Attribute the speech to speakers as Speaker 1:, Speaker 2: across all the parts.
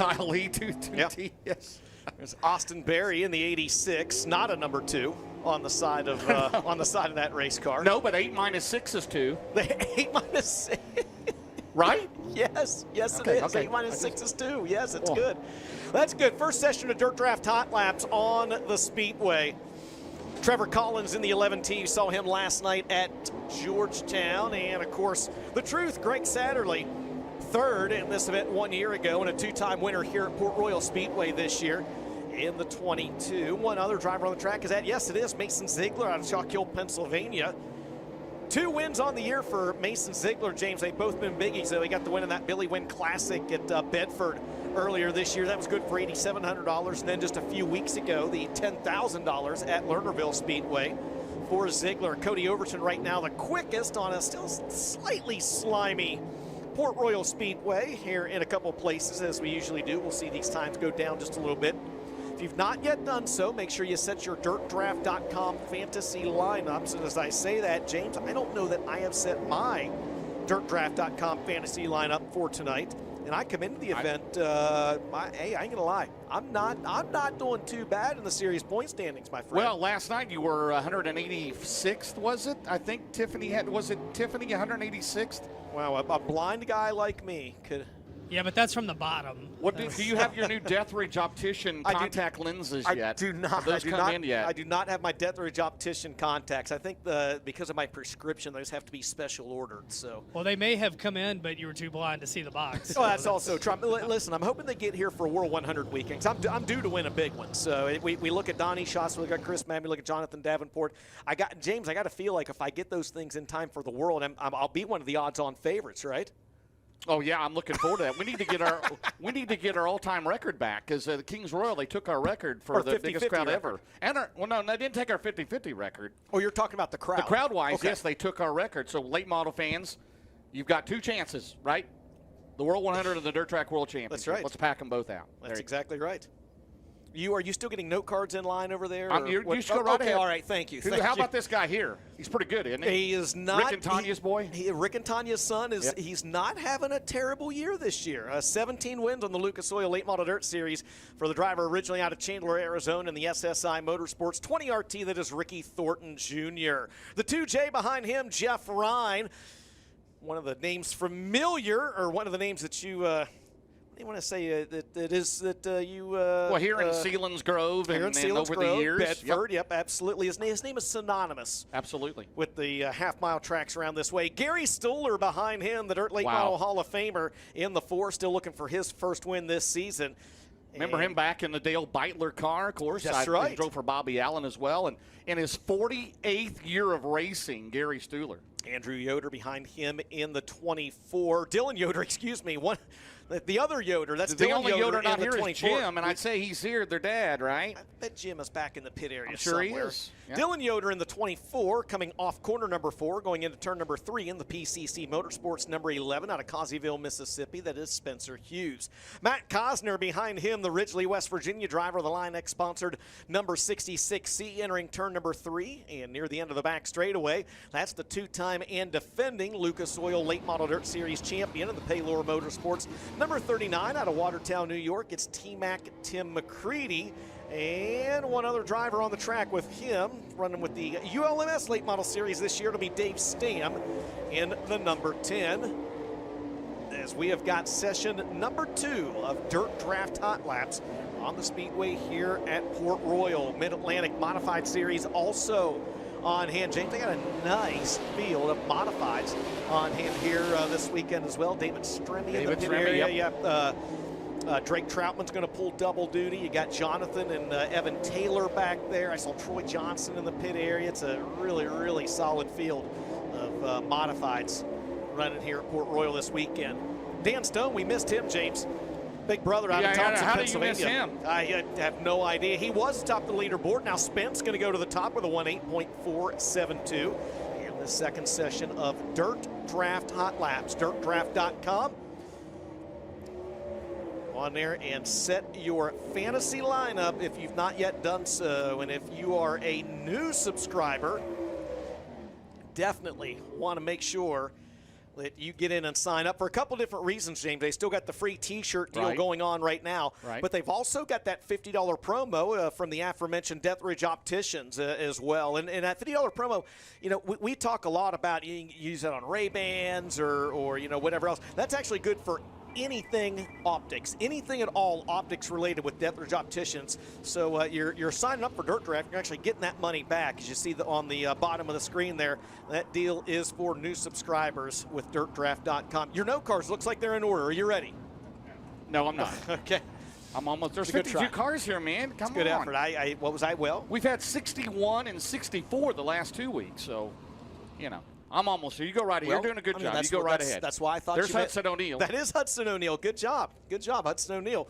Speaker 1: Kyle Lee, 2T.
Speaker 2: Yep.
Speaker 1: Yes.
Speaker 2: There's Austin Berry in the 86, not a number 2 on the side of on the side of that race car.
Speaker 1: No, but 8 minus 6 is 2.
Speaker 2: The 8 minus 6.
Speaker 1: Right?
Speaker 2: Yes, yes
Speaker 1: Okay,
Speaker 2: it is.
Speaker 1: okay.
Speaker 2: 8 minus 6 is 2. Yes, it's good. That's good. First session of Dirt Draft Hot Laps on the Speedway. Trevor Collins in the 11T. You saw him last night at Georgetown. And, of course, the truth, Greg Satterley, third in this event 1 year ago and a 2-time winner here at Port Royal Speedway this year in the 22. One other driver on the track is that, yes, it is Mason Ziegler out of Chalk Hill, Pennsylvania. 2 wins on the year for Mason Ziegler, James. They've both been biggies, though. He got the win in that Billy Wynn Classic at Bedford earlier this year. That was good for $8,700. And then just a few weeks ago, the $10,000 at Lernerville Speedway for Ziegler. Cody Overton right now the quickest on a still slightly slimy Port Royal Speedway here in a couple places, as we usually do. We'll see these times go down just a little bit. If you've not yet done so, make sure you set your DirtDraft.com fantasy lineups. And as I say that, James, I don't know that I have set my DirtDraft.com fantasy lineup for tonight. And I come into the event, hey, I ain't gonna lie, I'm not doing too bad in the series point standings, my friend.
Speaker 1: Well, last night you were 186th, was it? I think Tiffany had, was it Tiffany 186th?
Speaker 2: Wow, a blind guy like me could.
Speaker 3: Yeah, but that's from the bottom.
Speaker 1: What do you have your new Deathridge optician contact lenses yet?
Speaker 2: I do not.
Speaker 1: Have those come in yet?
Speaker 2: I do not have my Deathridge optician contacts. I think because of my prescription, those have to be special ordered. So.
Speaker 3: Well, they may have come in, but you were too blind to see the box.
Speaker 2: Oh, that's also true. Listen, I'm hoping they get here for World 100 weekend. I'm due to win a big one. So we look at Donnie Schatz, we look at Chris Mann, we look at Jonathan Davenport. James, I got to feel like if I get those things in time for the World, I'll be one of the odds-on favorites, right?
Speaker 1: Oh yeah, I'm looking forward to that. We need to get our all-time record back because the Kings Royal, they took our record for the biggest crowd ever. And no, they didn't take our 50-50 record.
Speaker 2: Oh, you're talking about the crowd.
Speaker 1: The crowd-wise,
Speaker 2: okay.
Speaker 1: Yes, they took our record. So late model fans, you've got 2 chances, right? The World 100 and the Dirt Track World Championship.
Speaker 2: That's right.
Speaker 1: Let's pack them both out.
Speaker 2: That's exactly right. Are you still getting note cards in line over there?
Speaker 1: You just go right ahead.
Speaker 2: All right, thank you.
Speaker 1: How about this guy here? He's pretty good, isn't he?
Speaker 2: He is not.
Speaker 1: Rick and Tanya's boy?
Speaker 2: Rick and Tanya's son. He's not having a terrible year this year. 17 wins on the Lucas Oil Late Model Dirt Series for the driver originally out of Chandler, Arizona in the SSI Motorsports 20 RT. That is Ricky Thornton Jr. The 2J behind him, Jeff Ryan. One of the names familiar, or one of the names that you want to say
Speaker 1: well, here in Sealands Grove and over the years.
Speaker 2: Bedford, yep, absolutely. His name is synonymous.
Speaker 1: Absolutely.
Speaker 2: With the half-mile tracks around this way. Gary Stoller behind him, the Dirt Late Model Hall of Famer in the 4, still looking for his first win this season.
Speaker 1: Remember him back in the Dale Beitler car, of course.
Speaker 2: That's right.
Speaker 1: He drove for Bobby Allen as well. And in his 48th year of racing, Gary Stoller.
Speaker 2: Andrew Yoder behind him in the 24. Dylan Yoder, excuse me. The other Yoder, that's
Speaker 1: the
Speaker 2: Dylan
Speaker 1: only Yoder not
Speaker 2: in the
Speaker 1: here
Speaker 2: 24.
Speaker 1: is Jim, and I'd say he's here, their dad, right?
Speaker 2: I bet Jim is back in the pit area
Speaker 1: I'm sure
Speaker 2: somewhere.
Speaker 1: He is. Yeah.
Speaker 2: Dylan Yoder in the 24, coming off corner number 4, going into turn number 3 in the PCC Motorsports number 11 out of Causeyville, Mississippi. That is Spencer Hughes. Matt Cosner behind him, the Ridgely, West Virginia driver of the Line X-sponsored number 66C, entering turn number 3 and near the end of the back straightaway. That's the 2-time and defending Lucas Oil Late Model Dirt Series champion in the Paylor Motorsports number 39 out of Watertown, New York. It's T-Mac Tim McCready. And one other driver on the track with him, running with the ULMS Late Model Series this year. It'll be Dave Stam in the number 10. As we have got session number 2 of Dirt Draft Hot Laps on the Speedway here at Port Royal. Mid-Atlantic Modified Series also on hand. James, they got a nice field of modifieds on hand here this weekend as well. David Stremme in the pit area.
Speaker 1: Yep.
Speaker 2: Drake Troutman's going to pull double duty. You got Jonathan and Evan Taylor back there. I saw Troy Johnson in the pit area. It's a really, really solid field of modifieds running here at Port Royal this weekend. Dan Stone, we missed him, James. Big brother out of Thompson, Pennsylvania.
Speaker 1: How do you miss him?
Speaker 2: I have no idea. He was atop the leaderboard. Now Spence going to go to the top with a 1:8.472 in the second session of Dirt Draft Hot Laps. DirtDraft.com. On there and set your fantasy lineup if you've not yet done so. And if you are a new subscriber, definitely want to make sure that you get in and sign up for a couple different reasons, James. They still got the free T-shirt deal going on right now, but they've also got that $50 promo from the aforementioned Deathridge Opticians as well. And that $50 promo, you know, we talk a lot about you can use it on Ray-Bans or you know, whatever else. That's actually good for anything optics, anything at all optics related with Deathridge Opticians. So you're signing up for Dirt Draft. You're actually getting that money back. As you see on the bottom of the screen there, that deal is for new subscribers with DirtDraft.com. Your note cards looks like they're in order. Are you ready?
Speaker 1: No, I'm not.
Speaker 2: Okay.
Speaker 1: I'm almost. There's 52 cars here, man. Come on.
Speaker 2: Good effort. What was I? Well,
Speaker 1: we've had 61 and 64 the last 2 weeks, so you know. I'm almost here. You go right ahead. You're doing a good job. You go right ahead.
Speaker 2: That's why I thought
Speaker 1: there's Hudson O'Neal.
Speaker 2: That is Hudson O'Neal. Good job. Good job, Hudson O'Neal.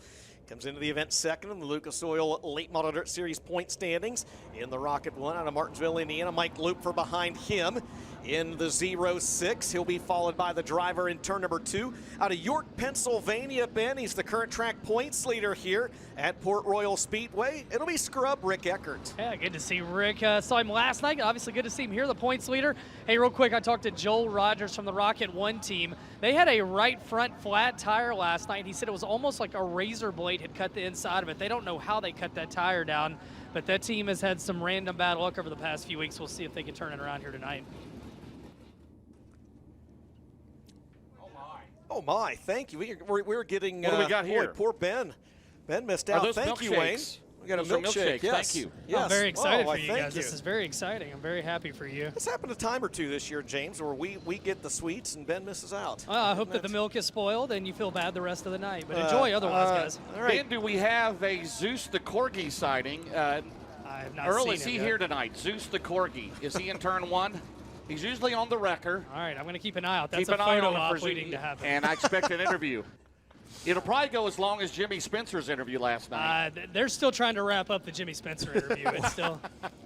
Speaker 2: Comes into the event second in the Lucas Oil Late Model Dirt Series point standings. In the Rocket 1 out of Martinsville, Indiana, Mike Looper behind him. In the 06, he'll be followed by the driver in turn number 2. Out of York, Pennsylvania, Ben, he's the current track points leader here at Port Royal Speedway. It'll be scrub Rick Eckert.
Speaker 3: Yeah, good to see Rick. Saw him last night. Obviously good to see him here, the points leader. Hey, real quick, I talked to Joel Rogers from the Rocket 1 team. They had a right front flat tire last night. He said it was almost like a razor blade had cut the inside of it. They don't know how they cut that tire down, but that team has had some random bad luck over the past few weeks. We'll see if they can turn it around here tonight.
Speaker 2: Oh my, thank you. We're getting.
Speaker 1: What do we got here?
Speaker 2: Boy, poor Ben. Ben missed out.
Speaker 1: Thank
Speaker 2: you, Wayne. We got a milkshake. Yes.
Speaker 1: Thank you.
Speaker 2: Yes.
Speaker 3: I'm very excited for you
Speaker 2: thank
Speaker 3: guys. This is very exciting. I'm very happy for you.
Speaker 2: It's happened a time or two this year, James, where we get the sweets and Ben misses out.
Speaker 3: Well, I hope that the milk is spoiled and you feel bad the rest of the night. But enjoy otherwise, guys.
Speaker 2: All right.
Speaker 1: Ben, do we have a Zeus the Corgi sighting?
Speaker 3: I have not
Speaker 1: Earl,
Speaker 3: seen
Speaker 1: is he
Speaker 3: him
Speaker 1: here
Speaker 3: yet.
Speaker 1: tonight? Zeus the Corgi. Is he in turn 1? He's usually on the wrecker.
Speaker 3: All right, I'm going to keep an eye out. That's
Speaker 1: Keep
Speaker 3: a
Speaker 1: an eye
Speaker 3: photo
Speaker 1: on him
Speaker 3: op
Speaker 1: for
Speaker 3: waiting to happen.
Speaker 1: And I expect an interview. It'll probably go as long as Jimmy Spencer's interview last night.
Speaker 3: They're still trying to wrap up the Jimmy Spencer interview. It's still.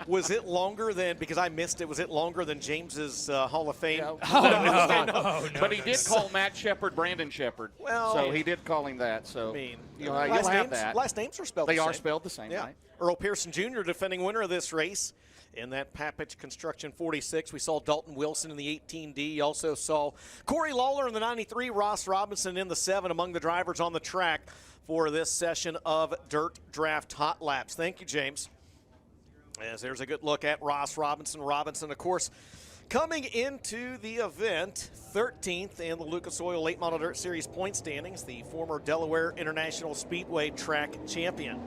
Speaker 2: Was it longer than, because I missed it, was it longer than James's Hall of Fame?
Speaker 1: No.
Speaker 3: No.
Speaker 1: But he did call Matt Shepard Brandon Shepard.
Speaker 2: Well,
Speaker 1: so he did call him that. So
Speaker 2: I mean,
Speaker 1: you'll have that.
Speaker 2: Last names are spelled
Speaker 1: They
Speaker 2: the same.
Speaker 1: are spelled the same, right?
Speaker 2: Earl Pearson Jr., defending winner of this race. In that Papich Construction 46, we saw Dalton Wilson in the 18D. You also saw Corey Lawler in the 93, Ross Robinson in the 7 among the drivers on the track for this session of Dirt Draft Hot Laps. Thank you, James. As there's a good look at Ross Robinson. Robinson, of course, coming into the event 13th in the Lucas Oil Late Model Dirt Series point standings, the former Delaware International Speedway track champion.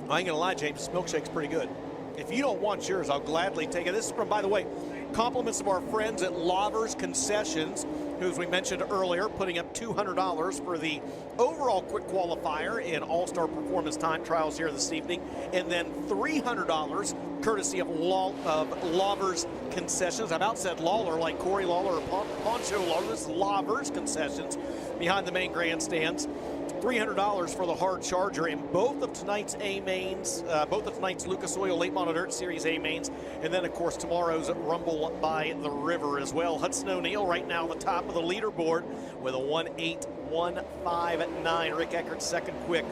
Speaker 2: I ain't gonna lie, James, this milkshake's pretty good. If you don't want yours, I'll gladly take it. This is from, by the way, compliments of our friends at Lovers Concessions, who, as we mentioned earlier, putting up $200 for the overall quick qualifier in All-Star Performance Time Trials here this evening, and then $300 courtesy of Lovers Concessions. I about said Lawler, like Corey Lawler or Poncho Lawler. This is Lovers Concessions behind the main grandstands. $300 for the hard charger in both of tonight's A-mains, both of tonight's Lucas Oil Late Model Dirt Series A-mains, and then, of course, tomorrow's Rumble by the River as well. Hudson O'Neal right now at the top of the leaderboard with a 1.8159. Rick Eckert second quick.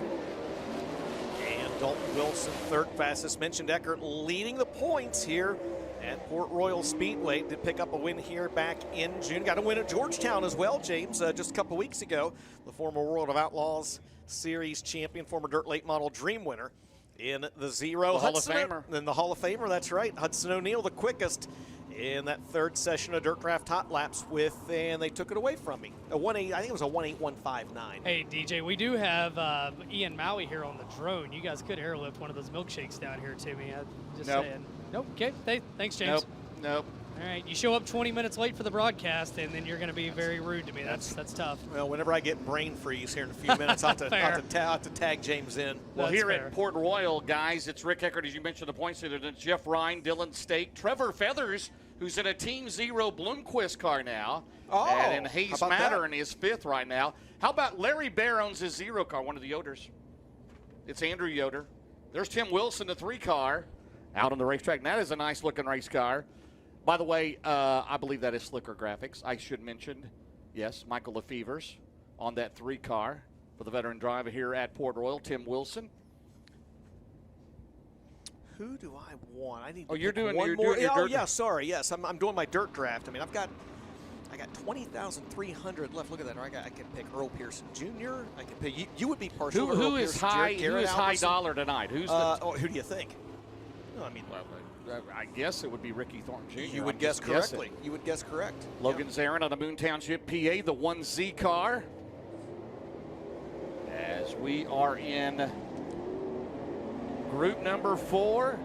Speaker 2: And Dalton Wilson third fastest. Mentioned Eckert leading the points here at Port Royal Speedway. Did pick up a win here back in June. Got a win at Georgetown as well, James, just a couple weeks ago. The former World of Outlaws Series champion, former Dirt Late Model Dream winner in the 0.
Speaker 1: The Hall of Famer.
Speaker 2: In the Hall of Famer, that's right. Hudson O'Neal, the quickest in that third session of Dirt Draft Hot Laps and they took it away from me. I think it was a 1.8159.
Speaker 3: Hey, DJ, we do have Ian Maui here on the drone. You guys could airlift one of those milkshakes down here to me. I'm just saying. Nope. Okay. Thanks, James.
Speaker 1: Nope.
Speaker 3: All right. You show up 20 minutes late for the broadcast, and then you're going to be very rude to me. That's tough.
Speaker 2: Well, whenever I get brain freeze here in a few minutes, I'll have to tag James in.
Speaker 1: Well,
Speaker 3: That's
Speaker 1: here
Speaker 3: fair.
Speaker 1: at Port Royal, guys, it's Rick Eckert, as you mentioned, the points leader. Then Jeff Ryan, Dylan Stake, Trevor Feathers, who's in a Team Zero Bloomquist car now.
Speaker 2: Oh,
Speaker 1: and Hayes Matter in his 5th right now. How about Larry Bear owns his 0 car, one of the Yoders? It's Andrew Yoder. There's Tim Wilson, the 3 car, out on the racetrack. And that is a nice-looking race car. By the way, I believe that is Slicker Graphics. I should mention, yes, Michael Lefevers on that 3 car for the veteran driver here at Port Royal, Tim Wilson.
Speaker 2: who do I want? I need to
Speaker 1: Oh, you're
Speaker 2: pick
Speaker 1: doing
Speaker 2: one
Speaker 1: you're
Speaker 2: more.
Speaker 1: doing your
Speaker 2: Oh,
Speaker 1: dirt.
Speaker 2: yeah, sorry. Yes, I'm doing my dirt draft. I mean, I got 20,300 left. Look at that. I can pick Earl Pearson Jr. I can pick you would be partial. to
Speaker 1: Who
Speaker 2: Earl
Speaker 1: is
Speaker 2: Pearson,
Speaker 1: high?
Speaker 2: Garrett
Speaker 1: Who is high
Speaker 2: Albertson.
Speaker 1: dollar tonight? Who's the?
Speaker 2: Who do you think? No, I mean,
Speaker 1: Well, I guess it would be Ricky Thornton Jr.
Speaker 2: you would
Speaker 1: I'm
Speaker 2: guess
Speaker 1: just guessing.
Speaker 2: correctly. You would guess correct.
Speaker 1: Logan Zarin on the Moon Township, PA, the 1Z car. As we are in group number 4,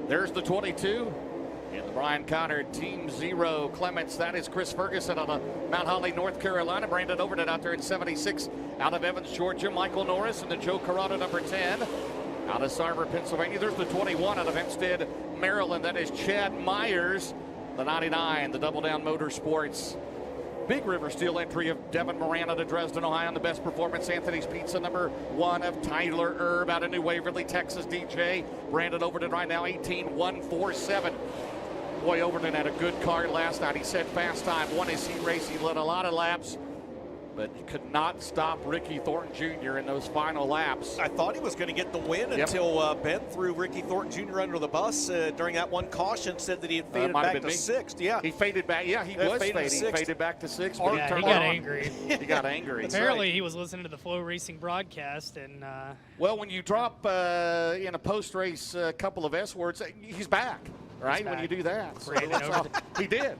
Speaker 1: there's the 22. In the Brian Connor Team Zero Clements, that is Chris Ferguson out of Mount Holly, North Carolina. Brandon Overton out there in 76 out of Evans, Georgia. Michael Norris and the Joe Corrado number 10 out of Sarver, Pennsylvania. There's the 21 out of Hempstead, Maryland. That is Chad Myers. The 99, the Double Down Motorsports. Big River Steel entry of Devin Moran out of Dresden, Ohio. And the best performance, Anthony's Pizza number 1 of Tyler Erb out of New Waverly, Texas. DJ Brandon Overton right now 18-147. Boy, Overton had a good car last night. He set fast time, won his heat race. He led a lot of laps, but he could not stop Ricky Thornton Jr. in those final laps.
Speaker 2: I thought he was going to get the win until Ben threw Ricky Thornton Jr. under the bus during that one caution, said that he had faded back to 6th. Yeah,
Speaker 1: he faded back. Yeah, he was fading. Faded back to 6th. But
Speaker 3: Yeah,
Speaker 1: he
Speaker 3: he
Speaker 1: got
Speaker 3: angry.
Speaker 1: He got angry.
Speaker 3: Apparently, he was listening to the FloRacing broadcast, and
Speaker 1: well, when you drop in a post-race couple of S words, he's back. Right, when you do that.
Speaker 3: Brandon Overton.
Speaker 1: He did.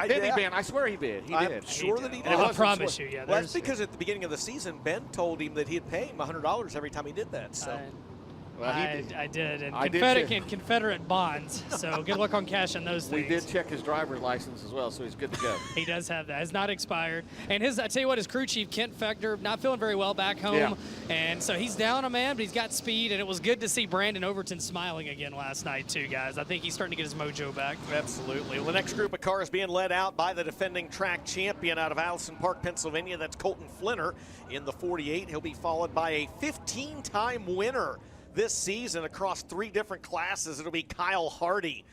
Speaker 1: Didn't he, Ben? I swear he did. He
Speaker 2: I'm
Speaker 1: did.
Speaker 2: sure that he did.
Speaker 3: I promise you, yeah.
Speaker 2: Well, that's because at the beginning of the season, Ben told him that he'd pay him $100 every time he did that. So.
Speaker 1: Well,
Speaker 3: I did, and
Speaker 1: I did
Speaker 3: Confederate bonds. So good luck on cashing those things.
Speaker 1: We did check his driver's license as well, so he's good to go.
Speaker 3: He does have that. It's not expired. And I tell you what, his crew chief, Kent Fector, not feeling very well back home.
Speaker 1: Yeah.
Speaker 3: And so he's down a man, but he's got speed. And it was good to see Brandon Overton smiling again last night, too, guys. I think he's starting to get his mojo back.
Speaker 2: Absolutely. Well, the next group of cars being led out by the defending track champion out of Allison Park, Pennsylvania. That's Colton Flinner in the 48. He'll be followed by a 15-time winner this season across 3 different classes. It'll be Kyle Hardy.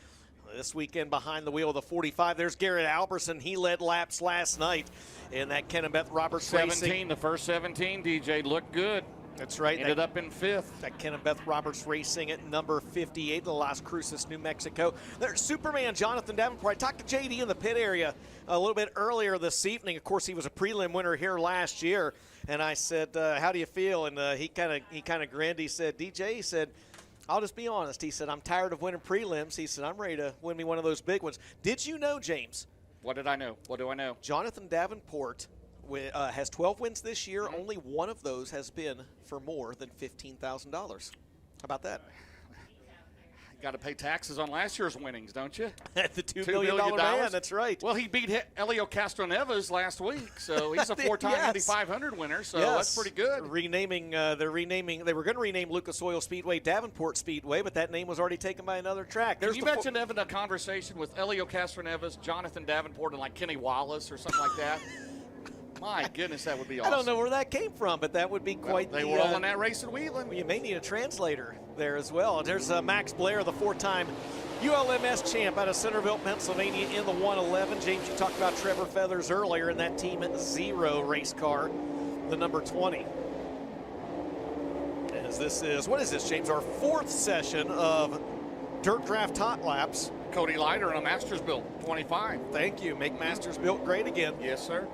Speaker 2: This weekend behind the wheel of the 45. There's Garrett Alberson. He led laps last night in that Ken and Beth Roberts
Speaker 1: 17,
Speaker 2: Racing.
Speaker 1: the first 17, DJ looked good.
Speaker 2: That's right.
Speaker 1: Ended up in 5th.
Speaker 2: That Ken and Beth Roberts Racing at number 58, the Las Cruces, New Mexico. There's Superman Jonathan Davenport. I talked to JD in the pit area a little bit earlier this evening. Of course, he was a prelim winner here last year. And I said, how do you feel? And he kind of grinned. He said, DJ, he said, I'll just be honest. He said, I'm tired of winning prelims. He said, I'm ready to win me one of those big ones. Did you know, James?
Speaker 1: What did I know? What do I know?
Speaker 2: Jonathan Davenport has 12 wins this year. Only one of those has been for more than $15,000. How about that?
Speaker 1: Got to pay taxes on last year's winnings, don't you?
Speaker 2: The $2 million man, that's right.
Speaker 1: Well, he beat Elio Castroneves last week, so he's a 4-time Indy 500 winner, so that's pretty good.
Speaker 2: They were going to rename Lucas Oil Speedway Davenport Speedway, but that name was already taken by another track.
Speaker 1: Can you mention having a conversation with Elio Castroneves, Jonathan Davenport, and like Kenny Wallace or something like that? My goodness, that would be awesome.
Speaker 2: I don't know where that came from, but that would be quite
Speaker 1: They were all in that race at Wheeling.
Speaker 2: You may need a translator there as well. There's Max Blair, the 4-time ULMS champ out of Centerville, Pennsylvania in the 111. James, you talked about Trevor Feathers earlier in that Team Zero race car, the number 20. As this is, what is this, James? Our 4th session of Dirt Draft Hot Laps.
Speaker 1: Cody Leiter in a Masters built, 25.
Speaker 2: Thank you. Make Masters built great again.
Speaker 1: Yes, sir.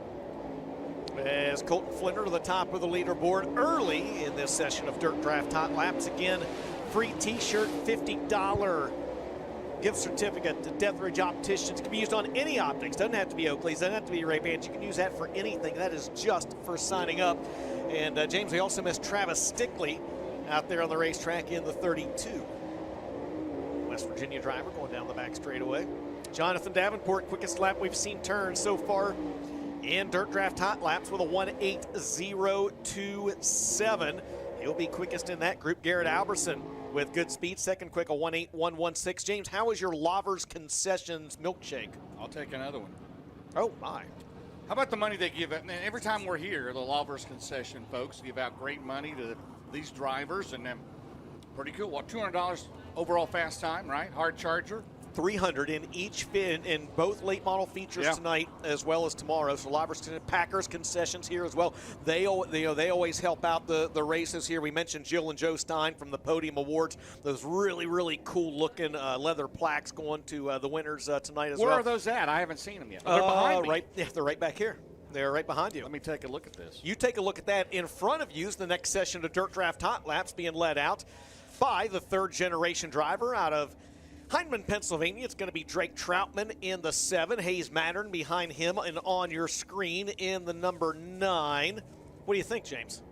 Speaker 2: As Colton Flinner to the top of the leaderboard early in this session of Dirt Draft Hot Laps. Again, free t-shirt, $50 gift certificate to Death Ridge Opticians. Can be used on any optics. Doesn't have to be Oakley's, doesn't have to be Ray-Bans. You can use that for anything. That is just for signing up. And James, we also missed Travis Stickley out there on the racetrack in the 32. West Virginia driver going down the back straightaway. Jonathan Davenport, quickest lap we've seen turn so far in Dirt Draft Hot Laps with a 1:8.027. He'll be quickest in that group. Garrett Alberson with good speed, second quick, a 1:8.116. James, how was your Lovers Concessions milkshake?
Speaker 1: I'll take another one.
Speaker 2: Oh, my.
Speaker 1: How about the money they give out? And every time we're here, the Lovers Concession folks give out great money to these drivers, and then pretty cool. What, $200 overall fast time, right? Hard charger.
Speaker 2: 300 in each in both late model features tonight as well as tomorrow. So Packers concessions here as well. They always help out the races here. We mentioned Jill and Joe Stein from the Podium Awards. Those really cool looking leather plaques going to the winners tonight as well.
Speaker 1: Where are those at? I haven't seen them yet. They're behind me.
Speaker 2: They're right back here. They're right behind you.
Speaker 1: Let me take a look at this.
Speaker 2: You take a look at that. In front of you is the next session of Dirt Draft Hot Laps being led out by the third generation driver out of Hindman, Pennsylvania. It's going to be Drake Troutman in the 7. Hayes Mattern behind him and on your screen in the number 9. What do you think, James?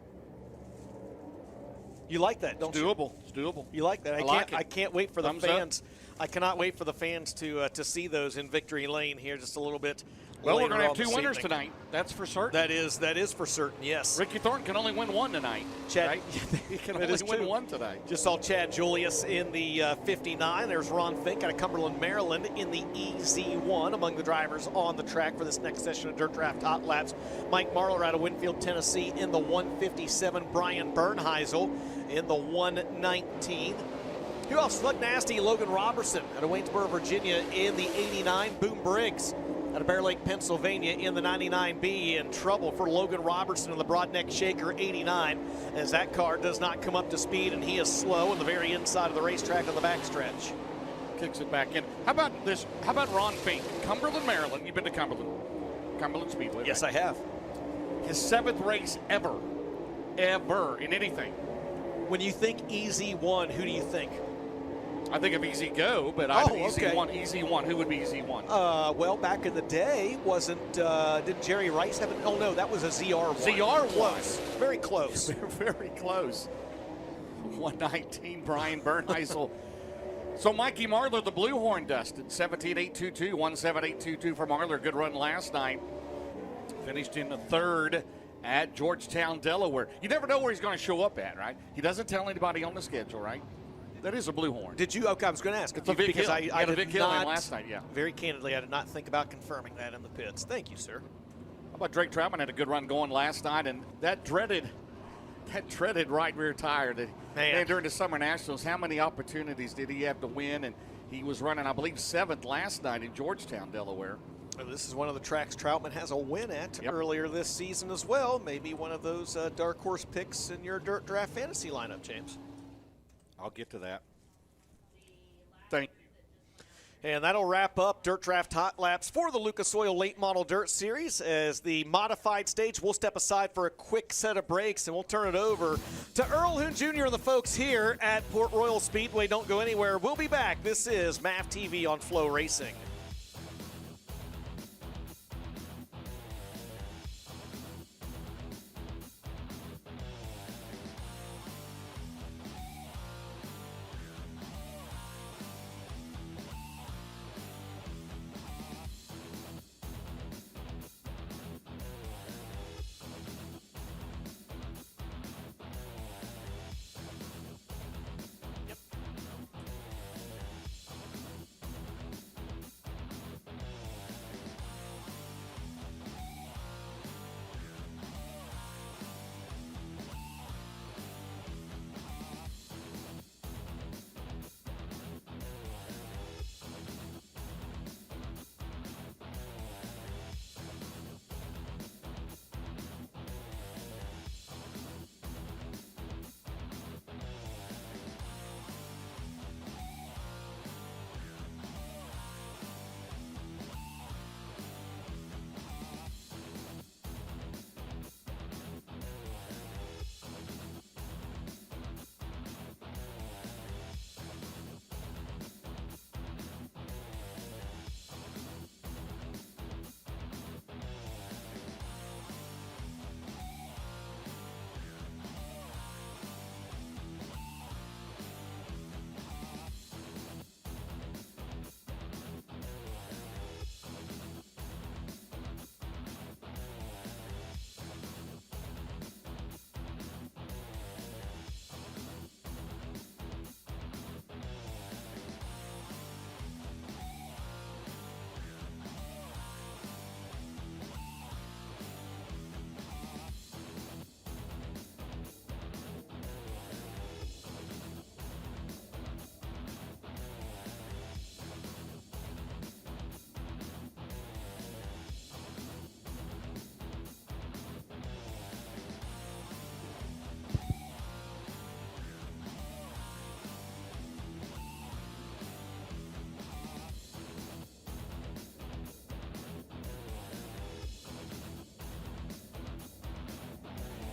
Speaker 2: You like that, don't you?
Speaker 1: It's doable.
Speaker 2: You like that? I can't wait for the
Speaker 1: Thumbs
Speaker 2: fans. I cannot wait for the fans to see those in victory lane here just a little bit.
Speaker 1: Well, we're going to have
Speaker 2: later
Speaker 1: 2
Speaker 2: on
Speaker 1: winners
Speaker 2: this evening.
Speaker 1: tonight. That's for certain.
Speaker 2: That is for certain. Yes.
Speaker 1: Ricky Thornton can only win 1 tonight.
Speaker 2: Chad,
Speaker 1: right? He can
Speaker 2: that
Speaker 1: only
Speaker 2: is
Speaker 1: win
Speaker 2: true.
Speaker 1: 1 today.
Speaker 2: Just saw Chad Julius in the 59. There's Ron Fink out of Cumberland, Maryland in the EZ1 among the drivers on the track for this next session of Dirt Draft Hot Laps. Mike Marlar out of Winfield, Tennessee in the 157. Brian Bernheisel in the 119. Who else? Slug Nasty, Logan Robertson out of Waynesboro, Virginia in the 89. Boom Briggs out of Bear Lake, Pennsylvania in the 99B. In trouble for Logan Robertson in the Broadneck Shaker 89 as that car does not come up to speed and he is slow on the very inside of the racetrack on the backstretch.
Speaker 1: Kicks it back in. How about this? How about Ron Fink? Cumberland, Maryland. You've been to Cumberland Speedway.
Speaker 2: Yes,
Speaker 1: right?
Speaker 2: I have.
Speaker 1: His 7th race ever in anything.
Speaker 2: When you think EZ1, who do you think?
Speaker 1: I think of Easy Go, but Easy One. Who would be Easy One?
Speaker 2: Well, back in the day, did Jerry Rice have it? Oh, no, that was a ZR1.
Speaker 1: ZR1.
Speaker 2: Close. Very close.
Speaker 1: Very close. 119, Brian Bernheisel. So Mikey Marlar, the Blue Horn dusted. 17.822, 17822 for Marlar. Good run last night. Finished in the 3rd at Georgetown, Delaware. You never know where he's going to show up at, right? He doesn't tell anybody on the schedule, right? That is a Blue Horn.
Speaker 2: Did you? Okay, I was going to ask.
Speaker 1: It's a big
Speaker 2: because
Speaker 1: hill.
Speaker 2: I
Speaker 1: did
Speaker 2: did
Speaker 1: not,
Speaker 2: not
Speaker 1: last night, yeah.
Speaker 2: Very candidly, I did not think about confirming that in the pits. Thank you, sir.
Speaker 1: How about Drake Troutman had a good run going last night, and that dreaded right rear tire that man during the Summer Nationals. How many opportunities did he have to win? And he was running, I believe, 7th last night in Georgetown, Delaware.
Speaker 2: Well, this is one of the tracks Troutman has a win at earlier this season as well. Maybe one of those dark horse picks in your Dirt Draft fantasy lineup, James.
Speaker 1: I'll get to that. Thank you.
Speaker 2: And that'll wrap up Dirt Draft Hot Laps for the Lucas Oil Late Model Dirt Series. As the modified stage, we'll step aside for a quick set of breaks, and we'll turn it over to Earl Hoon Jr. and the folks here at Port Royal Speedway. Don't go anywhere. We'll be back. This is MAV TV on FloRacing.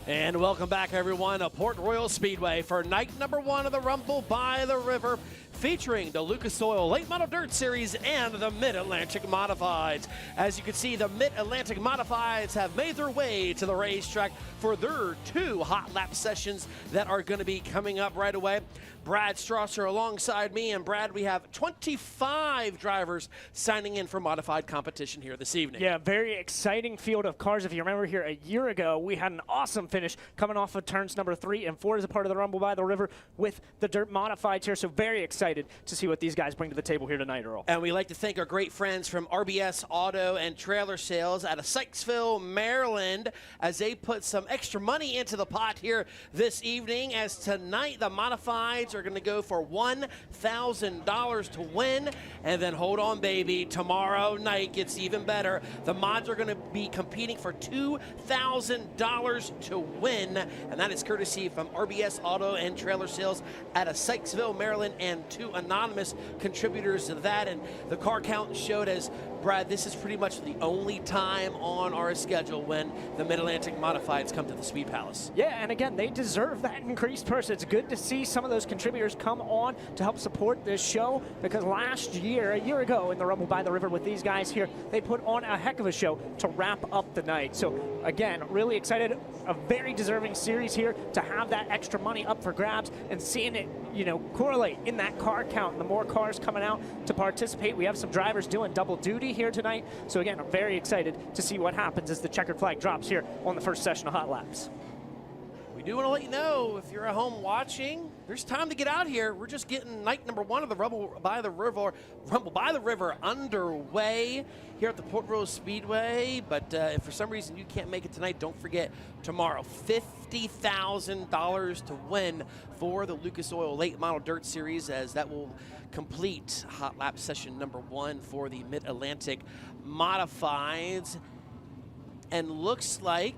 Speaker 4: And welcome back, everyone, to Port Royal Speedway for night number 1 of the Rumble by the River, featuring the Lucas Oil Late Model Dirt Series and the Mid-Atlantic Modifieds. As you can see, the Mid-Atlantic Modifieds have made their way to the racetrack for their 2 hot lap sessions that are going to be coming up right away. Brad Strasser alongside me, and Brad, we have 25 drivers signing in for modified competition here this evening.
Speaker 5: Yeah, very exciting field of cars. If you remember here a year ago, we had an awesome finish coming off of turns number 3 and 4 as a part of the Rumble by the River with the dirt modifieds here. So very excited to see what these guys bring to the table here tonight, Earl.
Speaker 4: And we'd like to thank our great friends from RBS Auto and Trailer Sales out of Sykesville, Maryland, as they put some extra money into the pot here this evening, as tonight the modifieds are going to go for $1,000 to win. And then hold on, baby, tomorrow night gets even better. The mods are going to be competing for $2,000 to win, and that is courtesy from RBS Auto and Trailer Sales out of Sykesville, Maryland, and 2 anonymous contributors to that. And the car count showed, as Brad, this is pretty much the only time on our schedule when the Mid-Atlantic Modifieds come to the Speed Palace.
Speaker 5: Yeah, and again, they deserve that increased purse. It's good to see some of those contributors come on to help support this show, because last year, a year ago in the Rumble by the River with these guys here, they put on a heck of a show to wrap up the night. So again, really excited, a very deserving series here to have that extra money up for grabs and seeing it, correlate in that car count. The more cars coming out to participate, we have some drivers doing double duty here tonight. So again, I'm very excited to see what happens as the checkered flag drops here on the first session of Hot Laps.
Speaker 4: We do want to let you know, if you're at home watching, there's time to get out here. We're just getting night number 1 of the Rumble by the River underway here at the Port Royal Speedway. But if for some reason you can't make it tonight, don't forget tomorrow, $50,000 to win for the Lucas Oil Late Model Dirt Series, as that will complete Hot Lap session number 1 for the Mid-Atlantic Modifieds. And looks like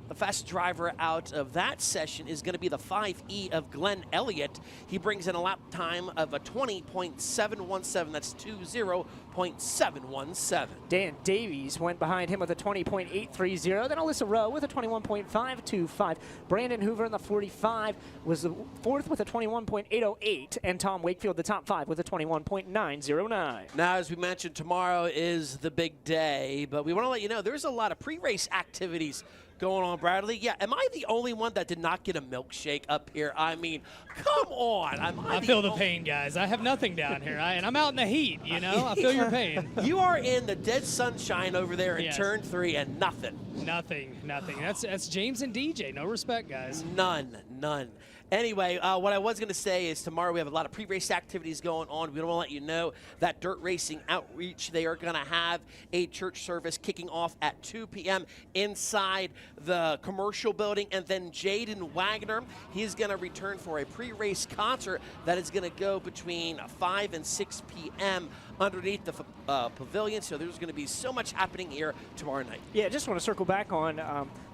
Speaker 4: the fastest driver out of that session is going to be the 5E of Glenn Elliott. He brings in a lap time of a 20.717. That's 20.717.
Speaker 5: Dan Davies went behind him with a 20.830. Then Alyssa Rowe with a 21.525. Brandon Hoover in the 45 was the 4th with a 21.808. And Tom Wakefield, the top 5, with a 21.909.
Speaker 4: Now, as we mentioned, tomorrow is the big day, but we want to let you know there's a lot of pre-race activities going on, Bradley. Yeah, am I the only one that did not get a milkshake up here? I mean, come on.
Speaker 3: I feel the pain, guys. I have nothing down here, and I'm out in the heat, I feel your pain.
Speaker 4: You are in the dead sunshine over there in
Speaker 3: Yes.
Speaker 4: turn 3 and nothing.
Speaker 3: Nothing. That's James and DJ. No respect, guys.
Speaker 4: None. Anyway, what I was going to say is tomorrow we have a lot of pre-race activities going on. We want to let you know that Dirt Racing Outreach, they are going to have a church service kicking off at 2 p.m. inside the commercial building. And then Jaden Wagner, he's going to return for a pre-race concert that is going to go between 5 and 6 p.m. underneath the pavilion. So there's going to be so much happening here tomorrow night.
Speaker 5: Yeah, just want to circle back on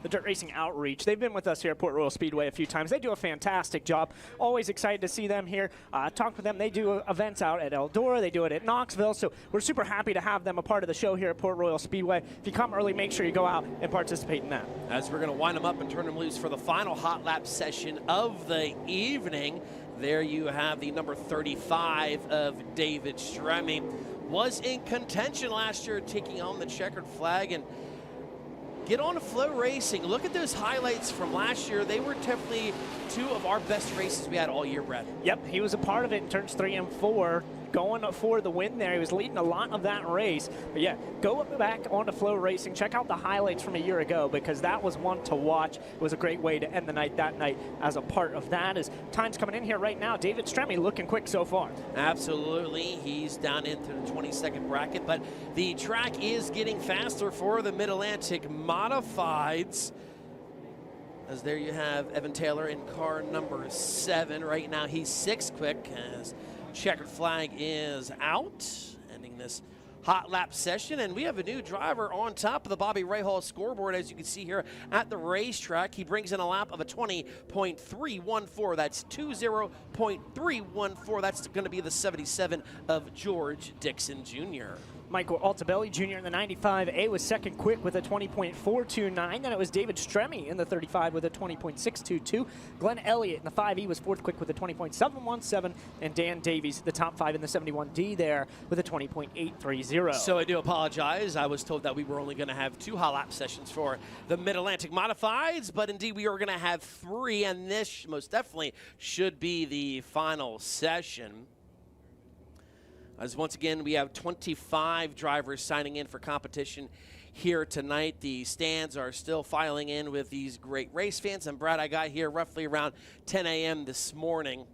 Speaker 5: the Dirt Racing Outreach. They've been with us here at Port Royal Speedway a few times. They do a fantastic job. Always excited to see them here. Talk with them. They do events out at Eldora. They do it at Knoxville. So we're super happy to have them a part of the show here at Port Royal Speedway. If you come early, make sure you go out and participate in that.
Speaker 4: As we're going to wind them up and turn them loose for the final hot lap session of the evening. There you have the number 35 of David Stremme. Was in contention last year, taking on the checkered flag. And get on to FloRacing. Look at those highlights from last year. They were definitely 2 of our best races we had all year, Brad.
Speaker 5: Yep, he was a part of it in turns 3 and 4. Going for the win there. He was leading a lot of that race. But yeah, go back onto FloRacing. Check out the highlights from a year ago, because that was one to watch. It was a great way to end the night that night as a part of that. As time's coming in here right now, David Stremme looking quick so far.
Speaker 4: Absolutely. He's down into the 22nd bracket, but the track is getting faster for the Mid-Atlantic Modifieds. As there you have Evan Taylor in car number 7. Right now he's 6th quick, as checkered flag is out, ending this hot lap session. And we have a new driver on top of the Bobby Rahal scoreboard, as you can see here at the racetrack. He brings in a lap of a 20.314. That's 20.314. That's going to be the 77 of George Dixon Jr.
Speaker 5: Michael Altabelli Jr. in the 95A was second quick with a 20.429. Then it was David Stremme in the 35 with a 20.622. Glenn Elliott in the 5E was fourth quick with a 20.717. And Dan Davies, the top 5 in the 71D there with a 20.830.
Speaker 4: So I do apologize. I was told that we were only going to have 2 hot lap sessions for the Mid-Atlantic Modifieds, but indeed we are going to have 3, and this most definitely should be the final session. As once again, we have 25 drivers signing in for competition here tonight. The stands are still filing in with these great race fans. And Brad, I got here roughly around 10 a.m. this morning,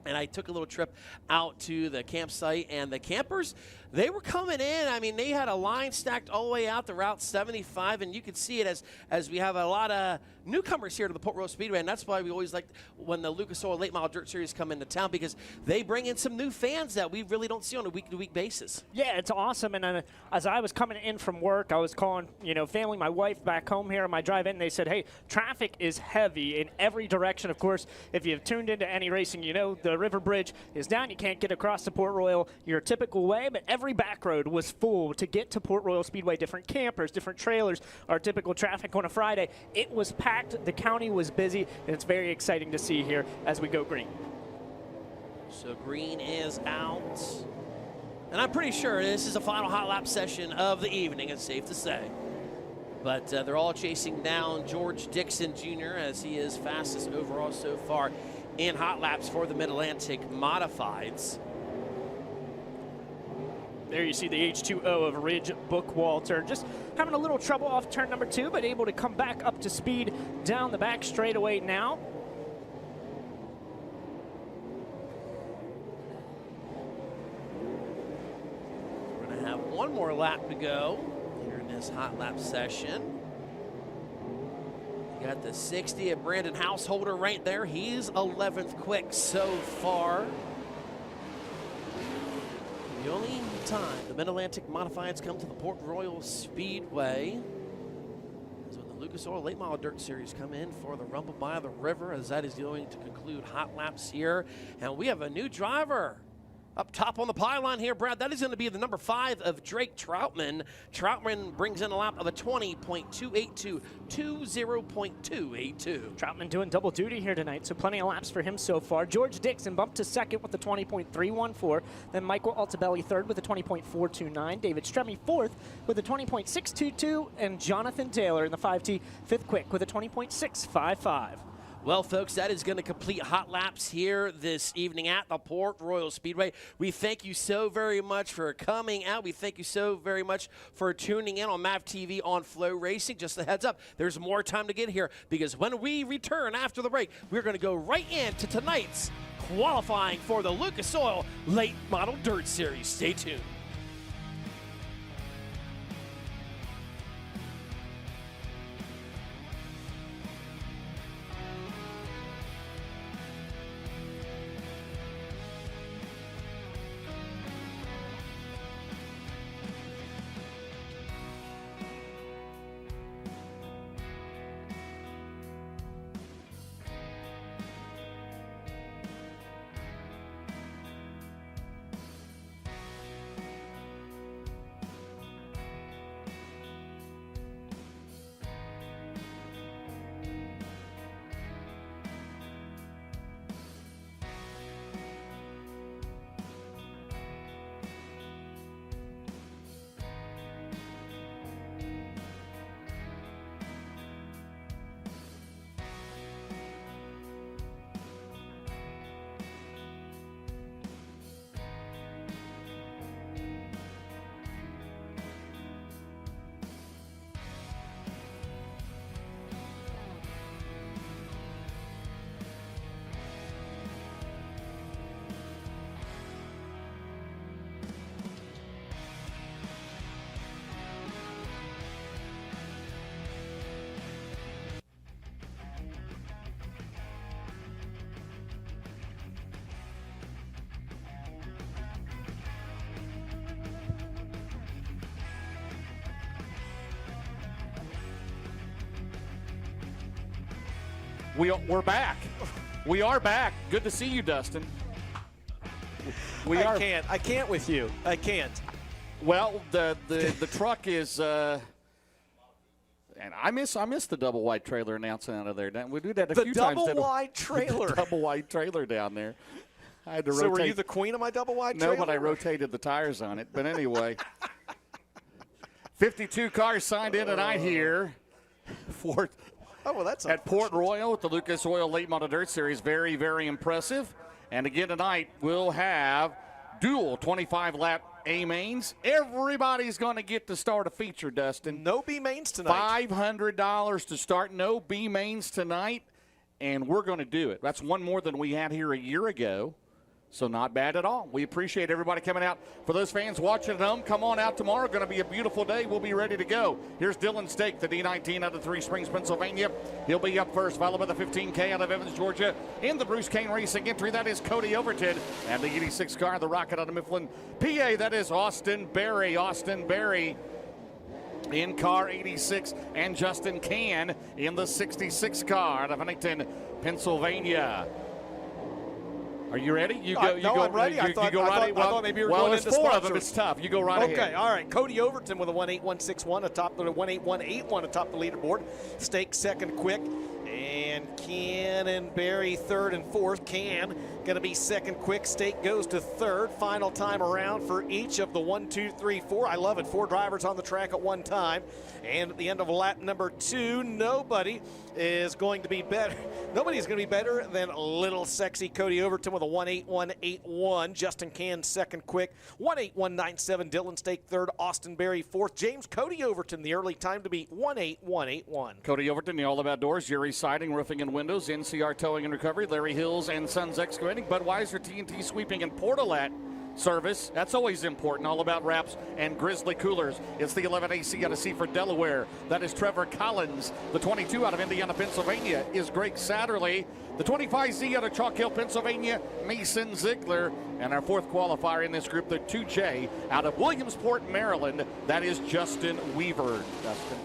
Speaker 4: and I took a little trip out to the campsite, and the campers, they were coming in. I mean, they had a line stacked all the way out to Route 75, and you could see it as we have a lot of newcomers here to the Port Royal Speedway, and that's why we always like when the Lucas Oil Late Model Dirt Series come into town, because they bring in some new fans that we really don't see on a week-to-week basis.
Speaker 5: Yeah, it's awesome. And as I was coming in from work, I was calling, family, my wife back home here on my drive in. They said, hey, traffic is heavy in every direction. Of course, if you've tuned into any racing, the River Bridge is down. You can't get across to Port Royal your typical way, but every back road was full to get to Port Royal Speedway. Different campers, different trailers, our typical traffic on a Friday. It was packed. The county was busy, and it's very exciting to see here as we go green.
Speaker 4: So green is out. And I'm pretty sure this is a final hot lap session of the evening, it's safe to say. But they're all chasing down George Dixon Jr. as he is fastest overall so far in hot laps for the Mid-Atlantic Modifieds.
Speaker 5: There you see the H2O of Ridge Bookwalter. Just having a little trouble off turn number 2, but able to come back up to speed down the back straightaway now.
Speaker 4: We're going to have one more lap to go here in this hot lap session. You got the 60 of Brandon Householder right there. He's 11th quick so far. The only time the Mid-Atlantic Modifieds come to the Port Royal Speedway is when the Lucas Oil Late Model Dirt Series come in for the Rumble by the River, as that is going to conclude hot laps here. And we have a new driver up top on the pylon here, Brad. That is going to be the number 5 of Drake Troutman. Troutman brings in a lap of a 20.282, 20.282.
Speaker 5: Troutman doing double duty here tonight, so plenty of laps for him so far. George Dixon bumped to second with a 20.314. Then Michael Altabelli third with a 20.429. David Stremme fourth with a 20.622. And Jonathan Taylor in the 5T fifth quick with a 20.655.
Speaker 4: Well, folks, that is going to complete hot laps here this evening at the Port Royal Speedway. We thank you so very much for coming out. We thank you so very much for tuning in on MAV TV on FloRacing. Just a heads up, there's more time to get here, because when we return after the break, we're going to go right into tonight's qualifying for the Lucas Oil Late Model Dirt Series. Stay tuned.
Speaker 1: We're back. We are back. Good to see you, Dustin.
Speaker 2: I can't with you. I can't.
Speaker 1: Well, the truck is, and I miss the double wide trailer announcing out of there. We do that a few times.
Speaker 2: The double wide trailer.
Speaker 1: The double wide trailer down there. I had to
Speaker 2: So
Speaker 1: rotate.
Speaker 2: were you the queen of my double wide trailer?
Speaker 1: No, but I rotated the tires on it. But anyway, 52 cars signed in tonight here for at Port Royal at the Lucas Oil Late Model Dirt Series. Very, very impressive. And again tonight, we'll have dual 25-lap A-mains. Everybody's going to get to start a feature, Dustin.
Speaker 2: No B-mains tonight.
Speaker 1: $500 to start. No B-mains tonight. And we're going to do it. That's one more than we had here a year ago. So not bad at all. We appreciate everybody coming out. For those fans watching at home, come on out tomorrow. Going to be a beautiful day. We'll be ready to go. Here's Dylan Stake, the D19 out of Three Springs, Pennsylvania. He'll be up first, followed by the 15K out of Evans, Georgia. In the Bruce Kane Racing entry, that is Cody Overton. And the 86 car, the Rocket out of Mifflin, PA, that is Austin Berry. Austin Berry in car 86, and Justin Can in the 66 car out of Huntington, Pennsylvania. Are you ready? You go.
Speaker 2: No, I'm ready. I thought maybe you were going into
Speaker 1: sponsors. Well, 4 of them.
Speaker 2: It's
Speaker 1: It's tough. You go right ahead.
Speaker 2: Okay, all right. Cody Overton with a 18161 atop the 18181 atop the leaderboard. Stake second quick. And Can and Barry third and fourth. Can going to be second quick. Stake goes to third. Final time around for each of the 1, 2, 3, 4. I love it. 4 drivers on the track at one time. And at the end of lap number 2, nobody is going to be better. Nobody's going to be better than little sexy Cody Overton with a 18181. Justin Can second quick. 18197. Dylan Stake third. Austin Berry fourth. James Cody Overton the early time to be 18181.
Speaker 1: Cody Overton, the All About Doors, Jerry Siding, Roofing and Windows, NCR Towing and Recovery, Larry Hills and Sons Excavating, Budweiser, TNT Sweeping, and Portalat Service. That's always important. All About Wraps and Grizzly Coolers. It's the 11 AC out of Seaford, Delaware. That is Trevor Collins. The 22 out of Indiana, Pennsylvania is Greg Satterley. The 25Z out of Chalk Hill, Pennsylvania, Mason Ziegler. And our 4th qualifier in this group, the 2J out of Williamsport, Maryland. That is Justin Weaver. Dustin.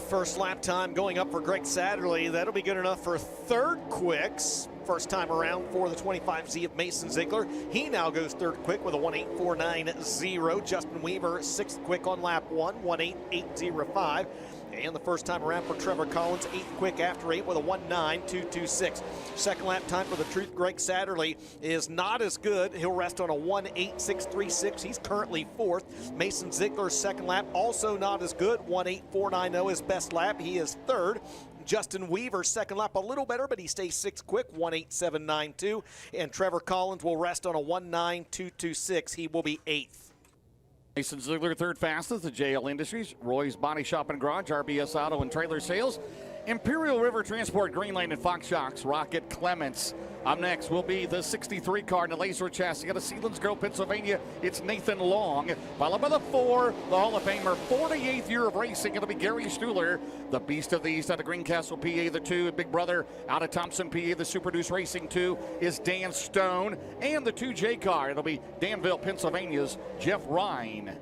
Speaker 2: First lap time going up for Greg Satterley. That'll be good enough for third quicks. First time around for the 25Z of Mason Ziegler. He now goes third quick with a 18490. Justin Weaver sixth quick on lap 1, 18805. And the first time around for Trevor Collins, 8th quick after 8 with a 19226. Second lap time for the Truth, Greg Satterley is not as good. He'll rest on a 18636. He's currently 4th. Mason Ziegler's second lap also not as good. 18490 is best lap. He is 3rd. Justin Weaver's second lap a little better, but he stays 6th quick, 18792. And Trevor Collins will rest on a 19226. He will be 8th.
Speaker 1: Mason Ziegler, 3rd fastest at JL Industries, Roy's Body Shop and Garage, RBS Auto and Trailer Sales, Imperial River Transport, Green Lane and Fox Shocks, Rocket Clements. Up next will be the 63 car in the Laser chassis out of Sealands Grove, Pennsylvania. It's Nathan Long. Followed by the 4, the Hall of Famer, 48th year of racing. It'll be Gary Stuhler, the Beast of the East out of Greencastle, PA. The 2, Big Brother out of Thompson, PA. The Super Deuce Racing 2 is Dan Stone. And the 2J car, it'll be Danville, Pennsylvania's Jeff Ryan.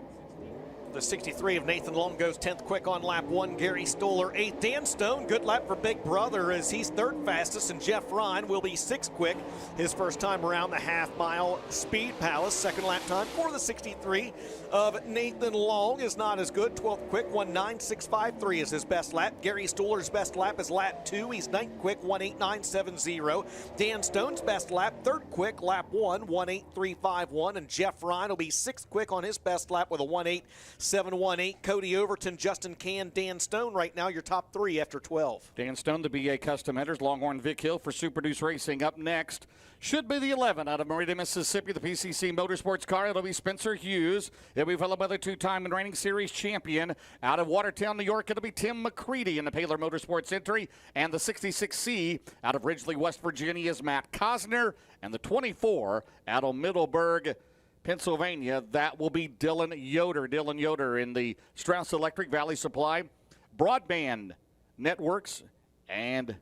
Speaker 2: The 63 of Nathan Long goes 10th quick on lap 1. Gary Stoller 8th. Dan Stone, good lap for Big Brother as he's 3rd fastest, and Jeff Ryan will be 6th quick. His first time around the half-mile Speed Palace. Second lap time for the 63 of Nathan Long is not as good. 12th quick, 19653 is his best lap. Gary Stoller's best lap is lap 2. He's 9th quick, 18970. Dan Stone's best lap, 3rd quick, lap 1, 18351. And Jeff Ryan will be 6th quick on his best lap with a 18718. Cody Overton, Justin Can, Dan Stone right now your top 3 after 12.
Speaker 1: Dan Stone, the BA Custom Headers, Longhorn Vic Hill for Super Deuce Racing. Up next should be the 11 out of Merida, Mississippi, the PCC Motorsports car. It'll be Spencer Hughes. It'll be followed by the 2-time and reigning series champion out of Watertown, New York. It'll be Tim McCready in the Paler Motorsports entry. And the 66C out of Ridgely, West Virginia is Matt Cosner. And the 24 out of Middleburg, Pennsylvania, that will be Dylan Yoder. Dylan Yoder in the Strauss Electric, Valley Supply, Broadband Networks, and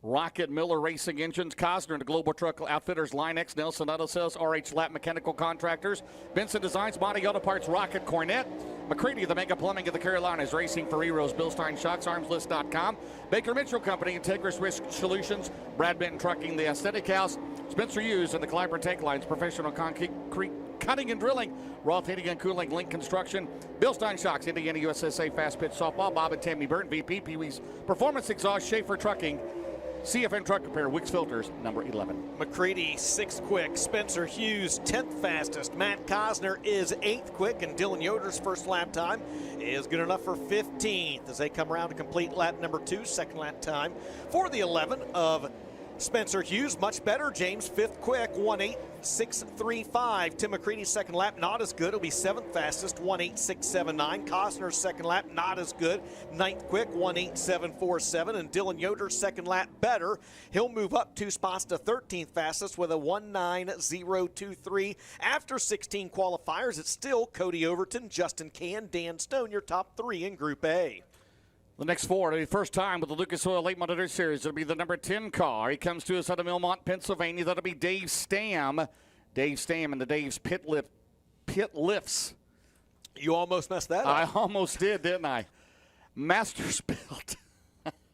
Speaker 1: Rocket Miller Racing Engines, Cosner and the Global Truck Outfitters, Line-X, Nelson Auto Sales, RH Lap Mechanical Contractors, Benson Designs, Body Auto Parts, Rocket Cornet, McCready, the Mega Plumbing of the Carolinas, Racing for Heroes, Bilstein Shocks, ArmsList.com, Baker Mitchell Company, Integris Risk Solutions, Brad Benton Trucking, The Aesthetic House, Spencer Hughes and the Clyburn Tank Lines, Professional Concrete Cutting and Drilling, Roth Heating and Cooling, Link Construction, Bilstein Shocks, Indiana USSA Fast Pitch Softball, Bob and Tammy Burton, VP, Pee-wee's Performance Exhaust, Schaefer Trucking, CFN Truck Repair, Wicks Filters, number 11.
Speaker 2: McCready, 6th quick. Spencer Hughes, 10th fastest. Matt Cosner is 8th quick. And Dylan Yoder's first lap time is good enough for 15th as they come around to complete lap number 2, second lap time for the 11 of Spencer Hughes. Much better. James, 5th quick, 1:8.635. Tim McCready's second lap, not as good. It'll be 7th fastest, 1:8.679. Cosner's second lap, not as good. 9th quick, 1:8.747. And Dylan Yoder's second lap, better. He'll move up 2 spots to 13th fastest with a 1:9.023. After 16 qualifiers, it's still Cody Overton, Justin Can, Dan Stone, your top 3 in Group A.
Speaker 1: The next 4, it'll be first time with the Lucas Oil Late Model Dirt Series. It'll be the number 10 car. He comes to us out of Millmont, Pennsylvania. That'll be Dave Stam. Dave Stam and the Dave's Pit Lifts.
Speaker 2: You almost messed that up.
Speaker 1: I almost did, didn't I? Masters Built.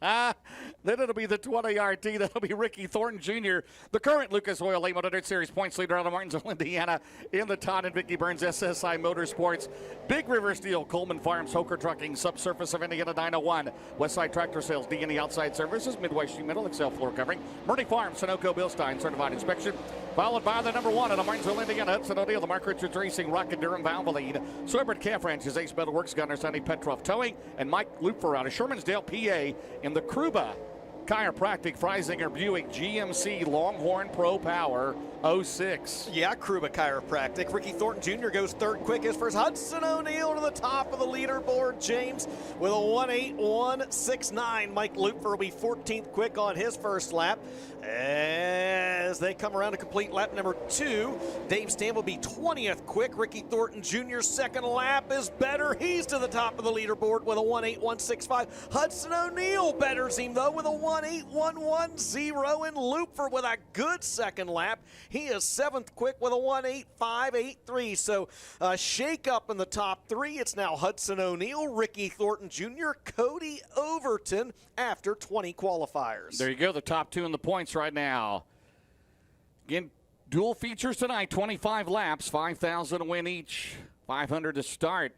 Speaker 1: Then it'll be the 20 RT. That'll be Ricky Thornton Jr., the current Lucas Oil Late Model Dirt Series points leader out of Martinsville, Indiana, in the Todd and Vicky Burns SSI Motorsports. Big River Steel, Coleman Farms, Hoker Trucking, Subsurface of Indiana 901, Westside Tractor Sales, D&E Outside Services, Midway Sheet Metal, Excel Floor Covering, Murray Farms, Sunoco Bilstein Certified Inspection, followed by the number 1 out of Martinsville, Indiana, Hudson O'Neill, the Mark Richards Racing, Rocket Durham, Valvoline, Soybert Calf Ranches, Ace Metal Works, Gunner, Sonny Petroff Towing, and Mike Looper out of Shermansdale, PA, in the Kruba Chiropractic, Freisinger Buick GMC Longhorn Pro Power 06.
Speaker 2: Yeah, Kruba Chiropractic. Ricky Thornton Jr. goes 3rd quickest for Hudson O'Neill to the top of the leaderboard. James with a 1:8.169. Mike Looper will be 14th quick on his first lap. As they come around to complete lap number 2, Dave Stam will be 20th quick. Ricky Thornton Jr.'s second lap is better. He's to the top of the leaderboard with a 1:8.165. Hudson O'Neill betters him, though, with a 1:8.110. And Looper with a good second lap. He is 7th quick with a 1:8.583. So a shake-up in the top 3. It's now Hudson O'Neill, Ricky Thornton Jr., Cody Overton after 20 qualifiers.
Speaker 1: There you go, the top 2 in the points right now. Again, dual features tonight, 25 laps, 5,000 to win each, 500 to start.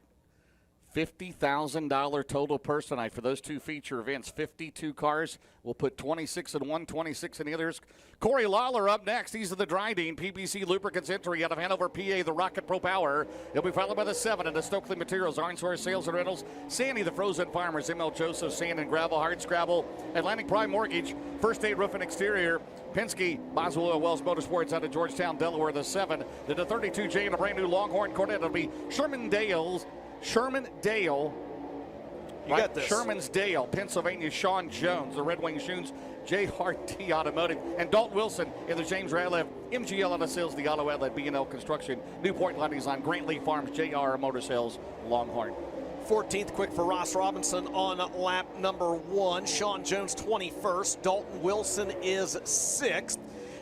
Speaker 1: $50,000 total purse tonight for those 2 feature events. 52 cars. We'll put 26 in one, 26 in the others. Corey Lawler up next. He's the Drydene PPC Lubricants entry out of Hanover, PA, the Rocket Pro Power. He'll be followed by the 7 and the Stokely Materials, Arnsor Sales and Rentals, Sandy the Frozen Farmers, ML Joseph, Sand and Gravel, Hard Scrabble, Atlantic Prime Mortgage, First Aid Roof and Exterior, Penske, Boswell Oil Wells Motorsports out of Georgetown, Delaware, the 7. Then the 32J and a brand new Longhorn Corvette. It'll be Shermandale,
Speaker 2: You got this.
Speaker 1: Shermansdale, Pennsylvania, Sean Jones, the Red Wing Shoons, JRT Automotive, and Dalton Wilson in the James Radlev, MGL Auto Sales, the Auto Outlet, B&L Construction, Newport Lighting Design, Grant Lee Farms, JR Motor Sales, Longhorn.
Speaker 2: 14th quick for Ross Robinson on lap number 1. Sean Jones 21st. Dalton Wilson is 6th.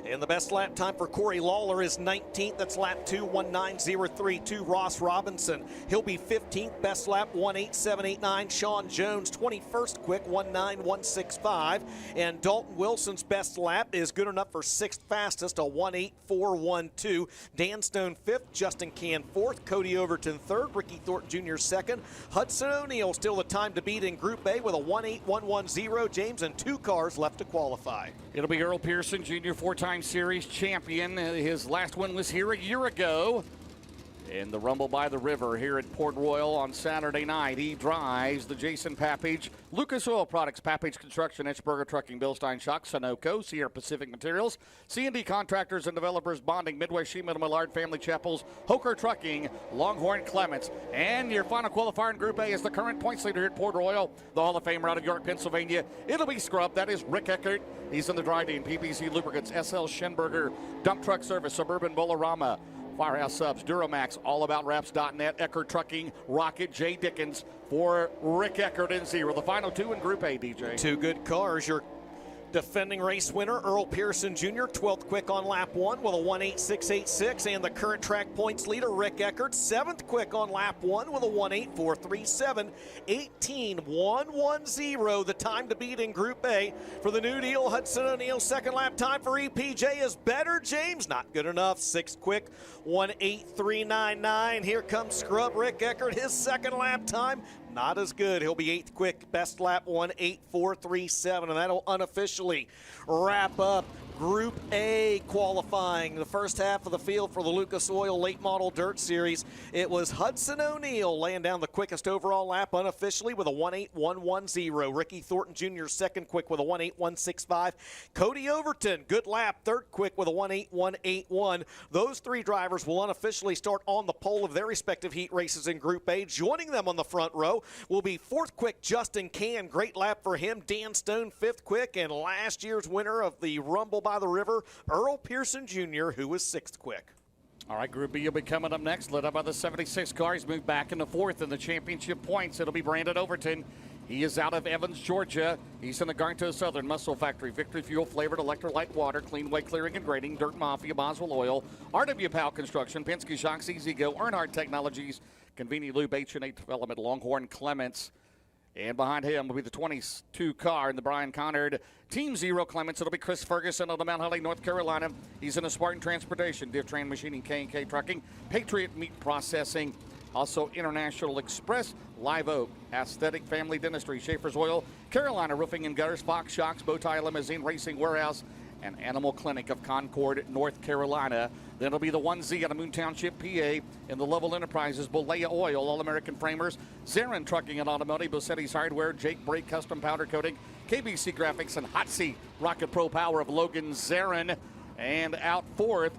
Speaker 2: And the best lap time for Corey Lawler is 19th. That's lap 2, 1:9.032. Ross Robinson, he'll be 15th. Best lap, 1:8.789. Sean Jones, 21st quick, 1:9.165. And Dalton Wilson's best lap is good enough for 6th fastest, a 1:8.412. Dan Stone 5th, Justin Can 4th, Cody Overton 3rd, Ricky Thornton Jr. 2nd. Hudson O'Neill still the time to beat in Group A with a 1:8.110. James, and 2 cars left to qualify.
Speaker 1: It'll be Earl Pearson Jr., 4-time series champion. His last win was here a year ago in the Rumble by the River here at Port Royal on Saturday night. He drives the Jason Papage, Lucas Oil Products, Papage Construction, Etchberger Trucking, Bilstein Shock, Sunoco, Sierra Pacific Materials, C&D Contractors and Developers, Bonding, Midway Sheet Metal, Millard Family Chapels, Hoker Trucking, Longhorn Clements. And your final qualifier in Group A is the current points leader here at Port Royal, the Hall of Famer out of York, Pennsylvania. It'll be scrub. That is Rick Eckert. He's in the Drydene, PPC Lubricants, SL Schenberger, Dump Truck Service, Suburban Bolorama, Firehouse Subs, Duramax, AllAboutWraps.net, Eckert Trucking, Rocket, Jay Dickens for Rick Eckert in 0. The final 2 in Group A, DJ.
Speaker 2: 2 good cars. Your Defending race winner Earl Pearson Jr., 12th quick on lap 1 with a 1:8.686, and the current track points leader Rick Eckert, 7th quick on lap 1 with a 1:8.437. 18.110, the time to beat in Group A for the New Deal. Hudson O'Neal, second lap time for EPJ is better. James, not good enough. 6th quick, 1:8.399. Here comes Scrub Rick Eckert, his second lap time. Not as good. He'll be 8th quick. Best lap 1:8.437, and that'll unofficially wrap up Group A qualifying. The first half of the field for the Lucas Oil Late Model Dirt Series. It was Hudson O'Neal laying down the quickest overall lap unofficially with a 1:8.110. Ricky Thornton Jr. second quick with a 1:8.165. Cody Overton, good lap, third quick with a 1:8.181. Those three drivers will unofficially start on the pole of their respective heat races in Group A. Joining them on the front row will be fourth quick Justin Can. Great lap for him. Dan Stone, fifth quick, and last year's winner of the Rumble by the River, Earl Pearson Jr., who was 6th quick.
Speaker 1: All right, Group B will be coming up next, led up by the 76 car. He's moved back into 4th in the championship points. It'll be Brandon Overton. He is out of Evans, Georgia. He's in the Garnto Southern Muscle Factory. Victory Fuel flavored electrolyte water, Cleanway Clearing and Grading, Dirt Mafia, Boswell Oil, RW Powell Construction, Penske Shocks, Easy Go, Earnhardt Technologies, Convenient Lube, H&H Development, Longhorn Clements. And behind him will be the 22 car in the Brian Conard Team Zero Clements. It'll be Chris Ferguson of the Mount Holly, North Carolina. He's in a Spartan Transportation, Div Train Machining, K&K Trucking, Patriot Meat Processing, also International Express, Live Oak, Aesthetic Family Dentistry, Schaefer's Oil, Carolina Roofing and Gutters, Fox Shocks, Bowtie Limousine Racing Warehouse, and Animal Clinic of Concord, North Carolina. Then it'll be the 1Z out of Moon Township, PA, in the Lovell Enterprises, Bolea Oil, All-American Framers, Zarin Trucking and Automotive, Bossetti's Hardware, Jake Brake Custom Powder Coating, KBC Graphics, and Hotsy Rocket Pro Power of Logan Zarin. And out 4th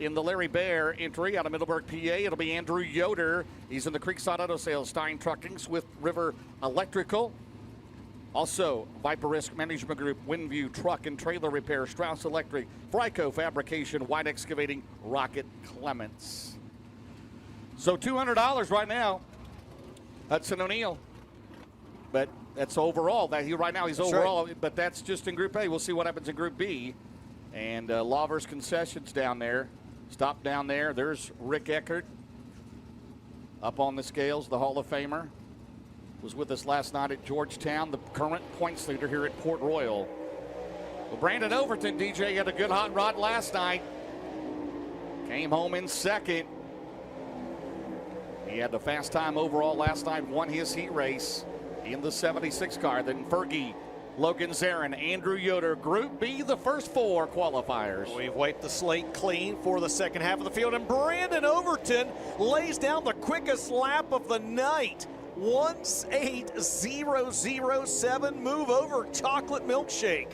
Speaker 1: in the Larry Bear entry out of Middleburg, PA, it'll be Andrew Yoder. He's in the Creekside Auto Sales, Stein Trucking, Swift River Electrical. Also, Viper Risk Management Group, Windview Truck and Trailer Repair, Strauss Electric, Fryco Fabrication, White Excavating, Rocket Clements. So $200 right now, Hudson O'Neal. But that's overall. Right now he's overall, right. But that's just in Group A. We'll see what happens in Group B. And Lavers Concessions down there. Stop down there. There's Rick Eckert up on the scales, the Hall of Famer. Was with us last night at Georgetown, the current points leader here at Port Royal. Well, Brandon Overton, DJ, had a good hot rod last night. Came home in second. He had the fast time overall last night, won his heat race in the 76 car. Then Fergie, Logan Zarin, Andrew Yoder. Group B, the first 4 qualifiers.
Speaker 2: We've wiped the slate clean for the second half of the field, and Brandon Overton lays down the quickest lap of the night. 1:8.007. Move over chocolate milkshake.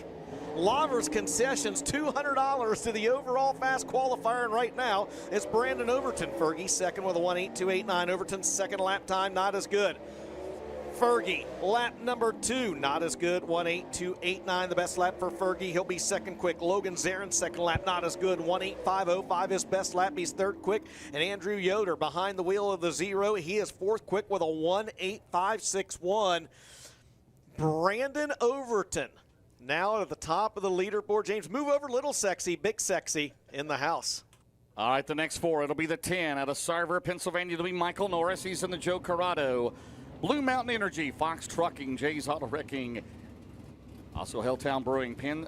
Speaker 2: Lavers Concessions, $200 to the overall fast qualifier, and right now it's Brandon Overton. Fergie second with a 1:8.289. Overton's second lap time not as good. Fergie, lap number 2, not as good, 1:8.289, the best lap for Fergie. He'll be second quick. Logan Zarin, second lap, not as good, 1:8.505, his best lap. He's third quick. And Andrew Yoder behind the wheel of the Zero. He is fourth quick with a 1:8.561. Brandon Overton now at the top of the leaderboard. James, move over, little sexy, big sexy in the house.
Speaker 1: All right, the next 4, it'll be the 10 out of Sarver, Pennsylvania. It'll be Michael Norris. He's in the Joe Corrado. Blue Mountain Energy, Fox Trucking, Jay's Auto Wrecking, also Helltown Brewing, Penn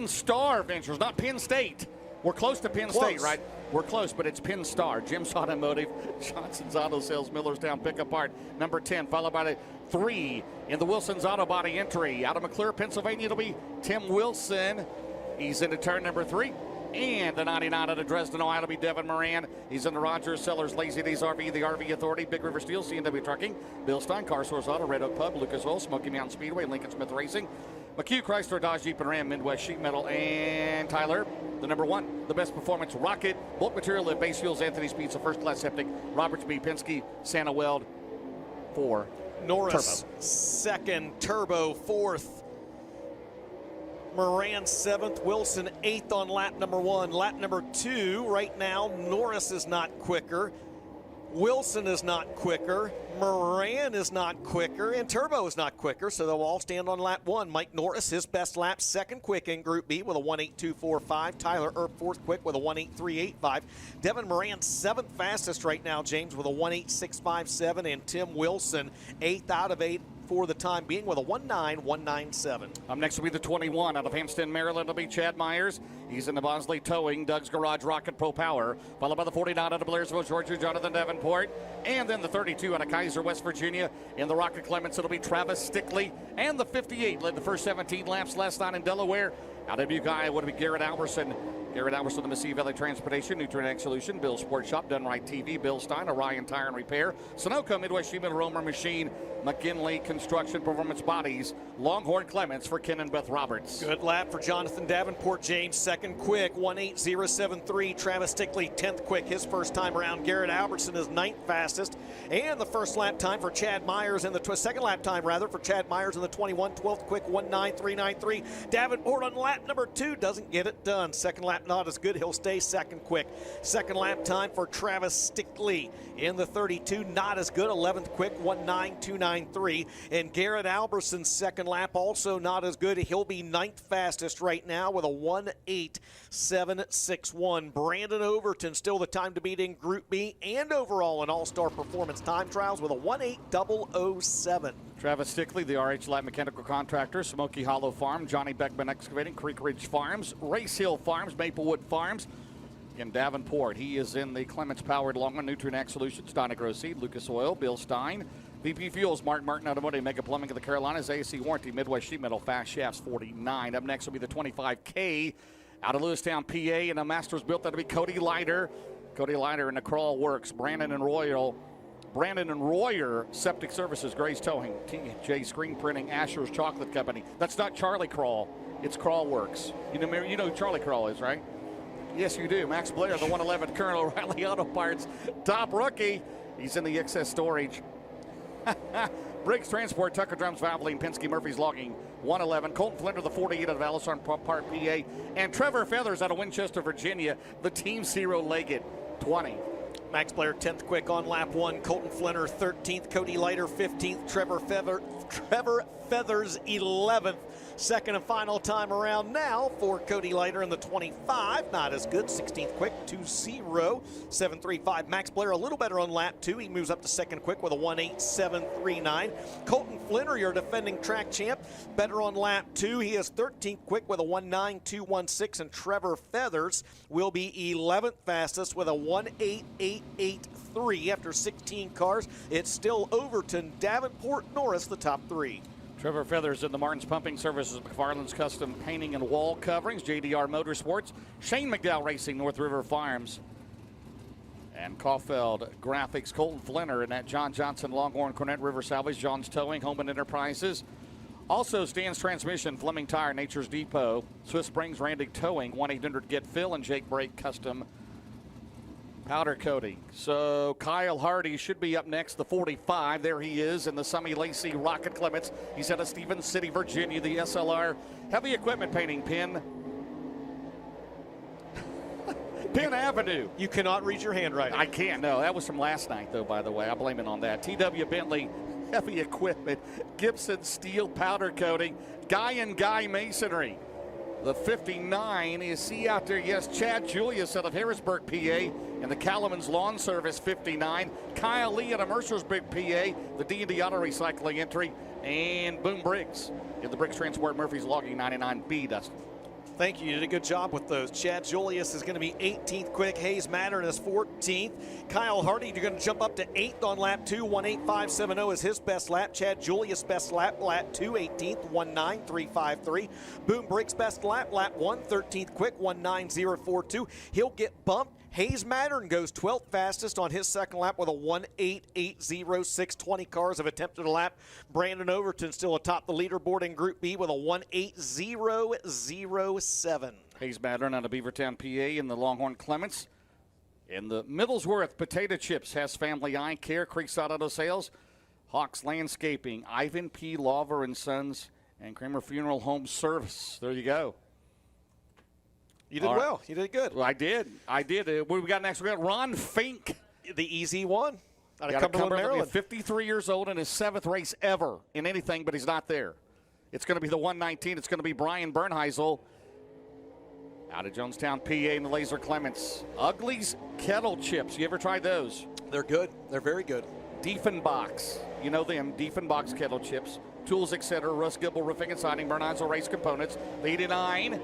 Speaker 1: Star Ventures, not Penn State. We're close to Penn State, right? We're close, but it's Penn Star. Jim's Automotive, Johnson's Auto Sales, Millerstown Pickup Art, number 10, followed by the 3 in the Wilson's Auto Body entry. Out of McClure, Pennsylvania, it'll be Tim Wilson. He's into turn number 3. And the 99 out of Dresden, Ohio, will be Devin Moran. He's in the Rogers Sellers, Lazy Days RV, the RV Authority, Big River Steel, C&W Trucking, Bill Stein, Car Source Auto, Red Oak Pub, Lucas Oil, Smoky Mountain Speedway, Lincoln Smith Racing, McHugh Chrysler, Dodge Jeep and Ram, Midwest Sheet Metal, and Tyler, the number 1, the best performance, Rocket, Bulk Material at Base Fuels, Anthony's Pizza, First Class Septic, Roberts B. Penske, Santa Weld, 4.
Speaker 2: Norris,
Speaker 1: Turbo.
Speaker 2: second, Turbo, fourth. Moran 7th, Wilson 8th on lap number 1. Lap number 2, right now, Norris is not quicker. Wilson is not quicker, Moran is not quicker, and Turbo is not quicker, so they'll all stand on lap 1. Mike Norris, his best lap, second quick in Group B with a 1:8.245. Tyler Earp, fourth quick with a 1:8.385. Devin Moran, seventh fastest right now, James, with a 1:8.657, and Tim Wilson, 8th out of 8 for the time being with a 1:9.197.
Speaker 1: Up next will be the 21 out of Hampstead, Maryland. It'll be Chad Myers. He's in the Bosley Towing, Doug's Garage Rocket Pro Power, followed by the 49 out of Blairsville, Georgia, Jonathan Davenport, and then the 32 out of Kaiser, West Virginia. In the Rocket Clements, it'll be Travis Stickley, and the 58 led the first 17 laps last night in Delaware. Out of Buckeye would be Garrett Alberson. Garrett Alberson, the Mississippi Valley Transportation, Nutrient Solution, Bill's Sports Shop, Done Right TV, Bill Stein, Orion Tire and Repair, Sunoco, Midwest Sheeman, Romer Machine, McKinley Construction, Performance Bodies, Longhorn Clements for Ken and Beth Roberts.
Speaker 2: Good lap for Jonathan Davenport, James. Second quick, 1:8.073. Travis Stickley, 10th quick, his first time around. Garrett Albertson is 9th fastest. And the first lap time for Chad Myers, and the second lap time, rather, for Chad Myers in the 21. 12th quick, 1:9.393. Davenport on lap number 2 doesn't get it done. Second lap not as good. He'll stay second quick. Second lap time for Travis Stickley in the 32. Not as good. 11th quick, 1:9.293. And Garrett Alberson's second lap also not as good. He'll be 9th fastest right now with a 1:8.761. Brandon Overton still the time to beat in Group B and overall in All-Star Performance Time Trials with a 1:8.007.
Speaker 1: Travis Stickley, the RH Light Mechanical Contractor, Smoky Hollow Farm, Johnny Beckman Excavating, Creek Ridge Farms, Race Hill Farms, Maplewood Farms, and Davenport. He is in the Clements Powered Longhorn Nutrient Solutions, Donna Grow Seed, Lucas Oil, Bill Stein, VP Fuels, Mark Martin Automotive, Mega Plumbing of the Carolinas, AC Warranty, Midwest Sheet Metal, Fast Shafts 49. Up next will be the 25K out of Lewistown, PA, and a Masters built. That'll be Cody Leiter. Cody Leiter in the Crawl Works, Brandon and Royer Septic Services, Gray's Towing, TJ Screen Printing, Asher's Chocolate Company. That's not Charlie Crawl, it's Crawl Works. You know who Charlie Crawl is, right? Yes, you do. Max Blair, the 111 Colonel O'Reilly Auto Parts, top rookie. He's in the excess storage. Briggs Transport, Tucker Drums, Valvoline, Penske, Murphy's Logging, 111. Colton Flinter, the 48 out of Allison Park, PA. And Trevor Feathers out of Winchester, Virginia, the Team Zero Leggett, 20.
Speaker 2: Max Blair 10th quick on lap 1. Colton Flinter 13th. Cody Leiter 15th. Trevor Feathers 11th. Second and final time around now for Cody Leiter in the 25. Not as good. 16th quick, 2:0.735. Max Blair a little better on lap 2. He moves up to second quick with a 1:8.739. Colton Flinter, your defending track champ, better on lap 2. He is 13th quick with a 1:9.216. And Trevor Feathers will be 11th fastest with a 1:8.883. After 16 cars, it's still Overton, Davenport, Norris, the top 3.
Speaker 1: Trevor Feathers in the Martin's Pumping Services, McFarland's Custom Painting and Wall Coverings, JDR Motorsports, Shane McDowell Racing, North River Farms, and Caulfield Graphics, Colton Flinter, and that John Johnson, Longhorn, Cornette River Salvage, John's Towing, Home and Enterprises. Also, Stan's Transmission, Fleming Tire, Nature's Depot, Swiss Springs, Randig Towing, 1-800-GET-PHIL, and Jake Brake Custom Powder Coating. So Kyle Hardy should be up next, the 45. There he is in the Summy Lacey Rocket Clements. He's out of Stevens City, Virginia, the SLR Heavy Equipment Painting Pin. Penn Avenue.
Speaker 2: You cannot read your handwriting.
Speaker 1: I can't, no. That was from last night, though, by the way. I blame it on that. TW Bentley Heavy Equipment, Gibson Steel Powder Coating, Guy and Guy Masonry. The 59, is he out there? Yes, Chad Julius out of Harrisburg, PA, and the Calamans Lawn Service 59. Kyle Lee out of Mercersburg, PA, the D&D Auto Recycling entry, and Boom Briggs in the Briggs Transport Murphy's Logging 99B, Dustin.
Speaker 2: Thank you. You did a good job with those. Chad Julius is going to be 18th quick. Hayes Mattern is 14th. Kyle Hardy, you're going to jump up to 8th on lap 2. 1:8.570 is his best lap. Chad Julius best lap 2, 18th, 1:9.353. Boom Briggs best lap 1, 13th quick, 1:9.042. He'll get bumped. Hayes Mattern goes 12th fastest on his second lap with a 1:8.806. 20 cars have attempted a lap. Brandon Overton still atop the leaderboard in Group B with a 1:8.007.
Speaker 1: Hayes Mattern out of Beavertown, PA, in the Longhorn Clements. In the Middlesworth Potato Chips has Family Eye Care, Creekside Auto Sales, Hawks Landscaping, Ivan P. Lawver and Sons, and Kramer Funeral Home Service. There you go.
Speaker 2: You did well. You did good.
Speaker 1: Well, I did. What do we got next? We got Ron Fink.
Speaker 2: the easy one out of
Speaker 1: Got
Speaker 2: Cumberland, Maryland.
Speaker 1: 53 years old in his 7th race ever in anything, but he's not there. It's going to be the 119. It's going to be Brian Bernheisel out of Jonestown, PA, in the Laser Clements. Ugly's Kettle Chips. You ever tried those?
Speaker 2: They're good. They're very good.
Speaker 1: Diefenbach's. You know them, Diefenbach's Kettle Chips. Tools, etc. Russ Gibble Roofing and Siding, Bernheisel Race Components. The 89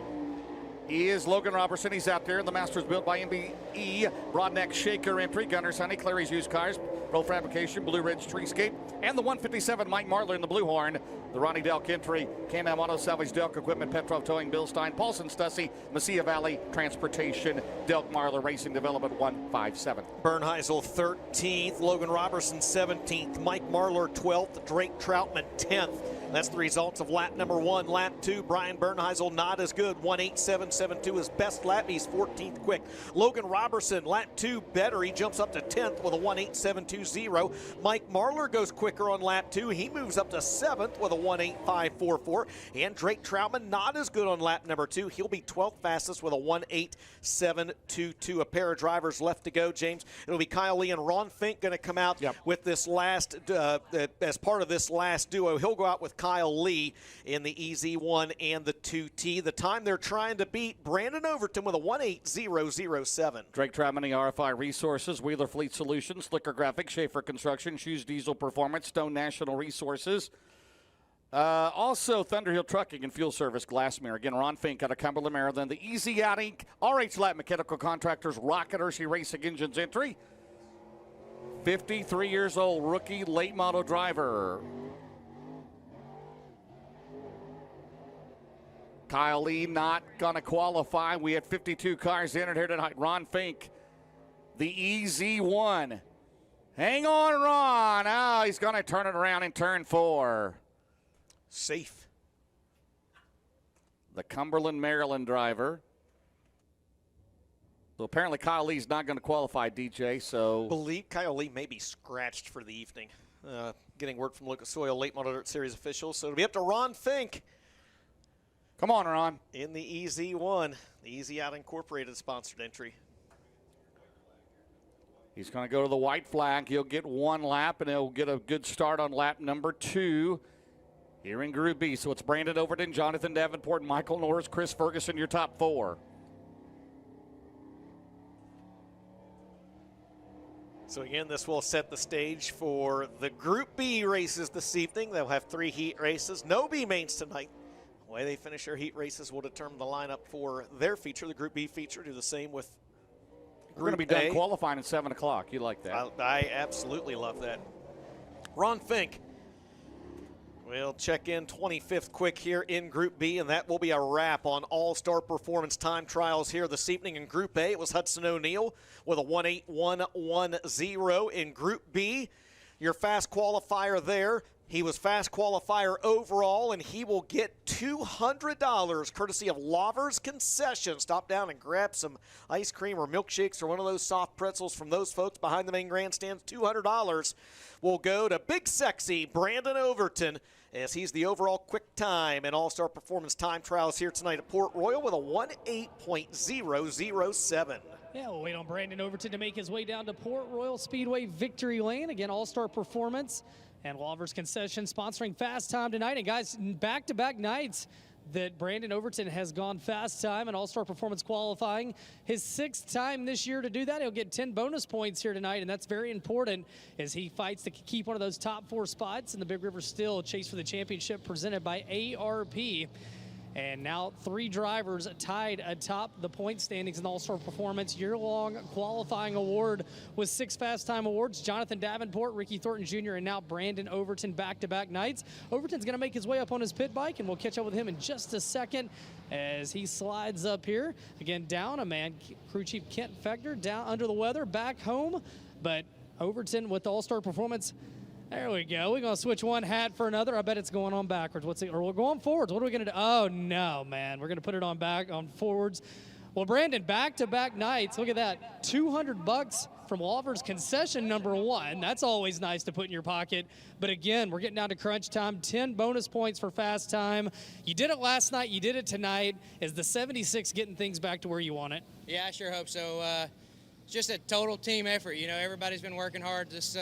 Speaker 1: is Logan Robertson. He's out there. The Masters built by MBE. Broadneck Shaker entry. Gunners, Honey, Clary's Used Cars. Pro Fabrication, Blue Ridge Treescape. And the 157, Mike Marler in the Blue Horn. The Ronnie Delk entry. Can-Am Auto Salvage, Delk Equipment, Petrov Towing, Bill Stein, Paulson Stussy, Mesilla Valley Transportation, Delk Marler Racing Development 157.
Speaker 2: Bernheisel 13th, Logan Robertson 17th, Mike Marler 12th, Drake Troutman 10th. That's the results of lap number 1. Lap 2, Brian Bernheisel not as good. 1:87.72 his best lap. He's 14th quick. Logan Robertson, lap 2 better. He jumps up to 10th with a 1:87.20. Mike Marler goes quicker on lap 2. He moves up to 7th with a 1:85.44. And Drake Troutman not as good on lap number 2. He'll be 12th fastest with a 1:87.22. A pair of drivers left to go, James. It'll be Kyle Lee and Ron Fink going to come out with this last, as part of this last duo. He'll go out with Kyle Lee in the EZ1 and the 2T. The time they're trying to beat Brandon Overton with a 1:80.07.
Speaker 1: Drake Troutman, RFI Resources, Wheeler Fleet Solutions, Slicker Graphics, Schaefer Construction, Shoes Diesel Performance, Stone National Resources. Also, Thunderhill Trucking and Fuel Service, Glassmere. Again, Ron Fink out of Cumberland, Maryland. The Easy Out Inc., RH Lab Mechanical Contractors, Rocket Hershey Racing Engines entry. 53 years old, rookie, late model driver. Kyle Lee not going to qualify. We had 52 cars entered here tonight. Ron Fink, the EZ1. Hang on, Ron. Oh, he's going to turn it around in turn 4.
Speaker 2: Safe.
Speaker 1: The Cumberland, Maryland driver. So apparently Kyle Lee's not going to qualify, DJ, so.
Speaker 2: Believe Kyle Lee may be scratched for the evening. Getting word from Lucas Oil, late model dirt series officials. So it'll be up to Ron Fink.
Speaker 1: Come on, Ron.
Speaker 2: In the EZ1, the Easy Out Incorporated sponsored entry.
Speaker 1: He's going to go to the white flag. He'll get 1 lap, and he'll get a good start on lap number 2 here in Group B. So it's Brandon Overton, Jonathan Davenport, Michael Norris, Chris Ferguson, your top 4.
Speaker 2: So again, this will set the stage for the Group B races this evening. They'll have 3 heat races. No B mains tonight. The way they finish their heat races will determine the lineup for their feature. The Group B feature do the same with Group A.
Speaker 1: We're going to be done qualifying at 7 o'clock. You like that?
Speaker 2: I absolutely love that. Ron Fink will check in 25th quick here in Group B, and that will be a wrap on All-Star Performance time trials here this evening. In Group A, it was Hudson O'Neill with a 1:81.10. In Group B, your fast qualifier there, he was fast qualifier overall, and he will get $200 courtesy of Lovers Concession. Stop down and grab some ice cream or milkshakes or one of those soft pretzels from those folks behind the main grandstands. $200 will go to Big Sexy Brandon Overton, as he's the overall quick time in All-Star Performance time trials here tonight at Port Royal with a 1:08.007.
Speaker 3: Yeah, we'll wait on Brandon Overton to make his way down to Port Royal Speedway Victory Lane. Again, All-Star Performance and Lovers Concession sponsoring Fast Time tonight. And guys, back-to-back nights that Brandon Overton has gone Fast Time and All-Star Performance qualifying. His 6th time this year to do that. He'll get 10 bonus points here tonight, and that's very important as he fights to keep one of those top 4 spots in the Big River Steel Chase for the Championship presented by ARP. And now 3 drivers tied atop the point standings in the All-Star Performance year-long qualifying award with 6 Fast Time awards. Jonathan Davenport, Ricky Thornton Jr., and now Brandon Overton back-to-back nights. Overton's going to make his way up on his pit bike, and we'll catch up with him in just a second as he slides up here. Again, down a man, crew chief Kent Fechner, down under the weather, back home. But Overton with the All-Star Performance. There we go. We're going to switch one hat for another. I bet it's going on backwards. Or we're going forwards. What are we going to do? Oh, no, man. We're going to put it on forwards. Well, Brandon, back-to-back nights. Look at that. $200 from Lovers Concession number 1. That's always nice to put in your pocket. But again, we're getting down to crunch time. 10 bonus points for Fast Time. You did it last night. You did it tonight. Is the 76 getting things back to where you want it?
Speaker 6: Yeah, I sure hope so. just a total team effort. You know, everybody's been working hard this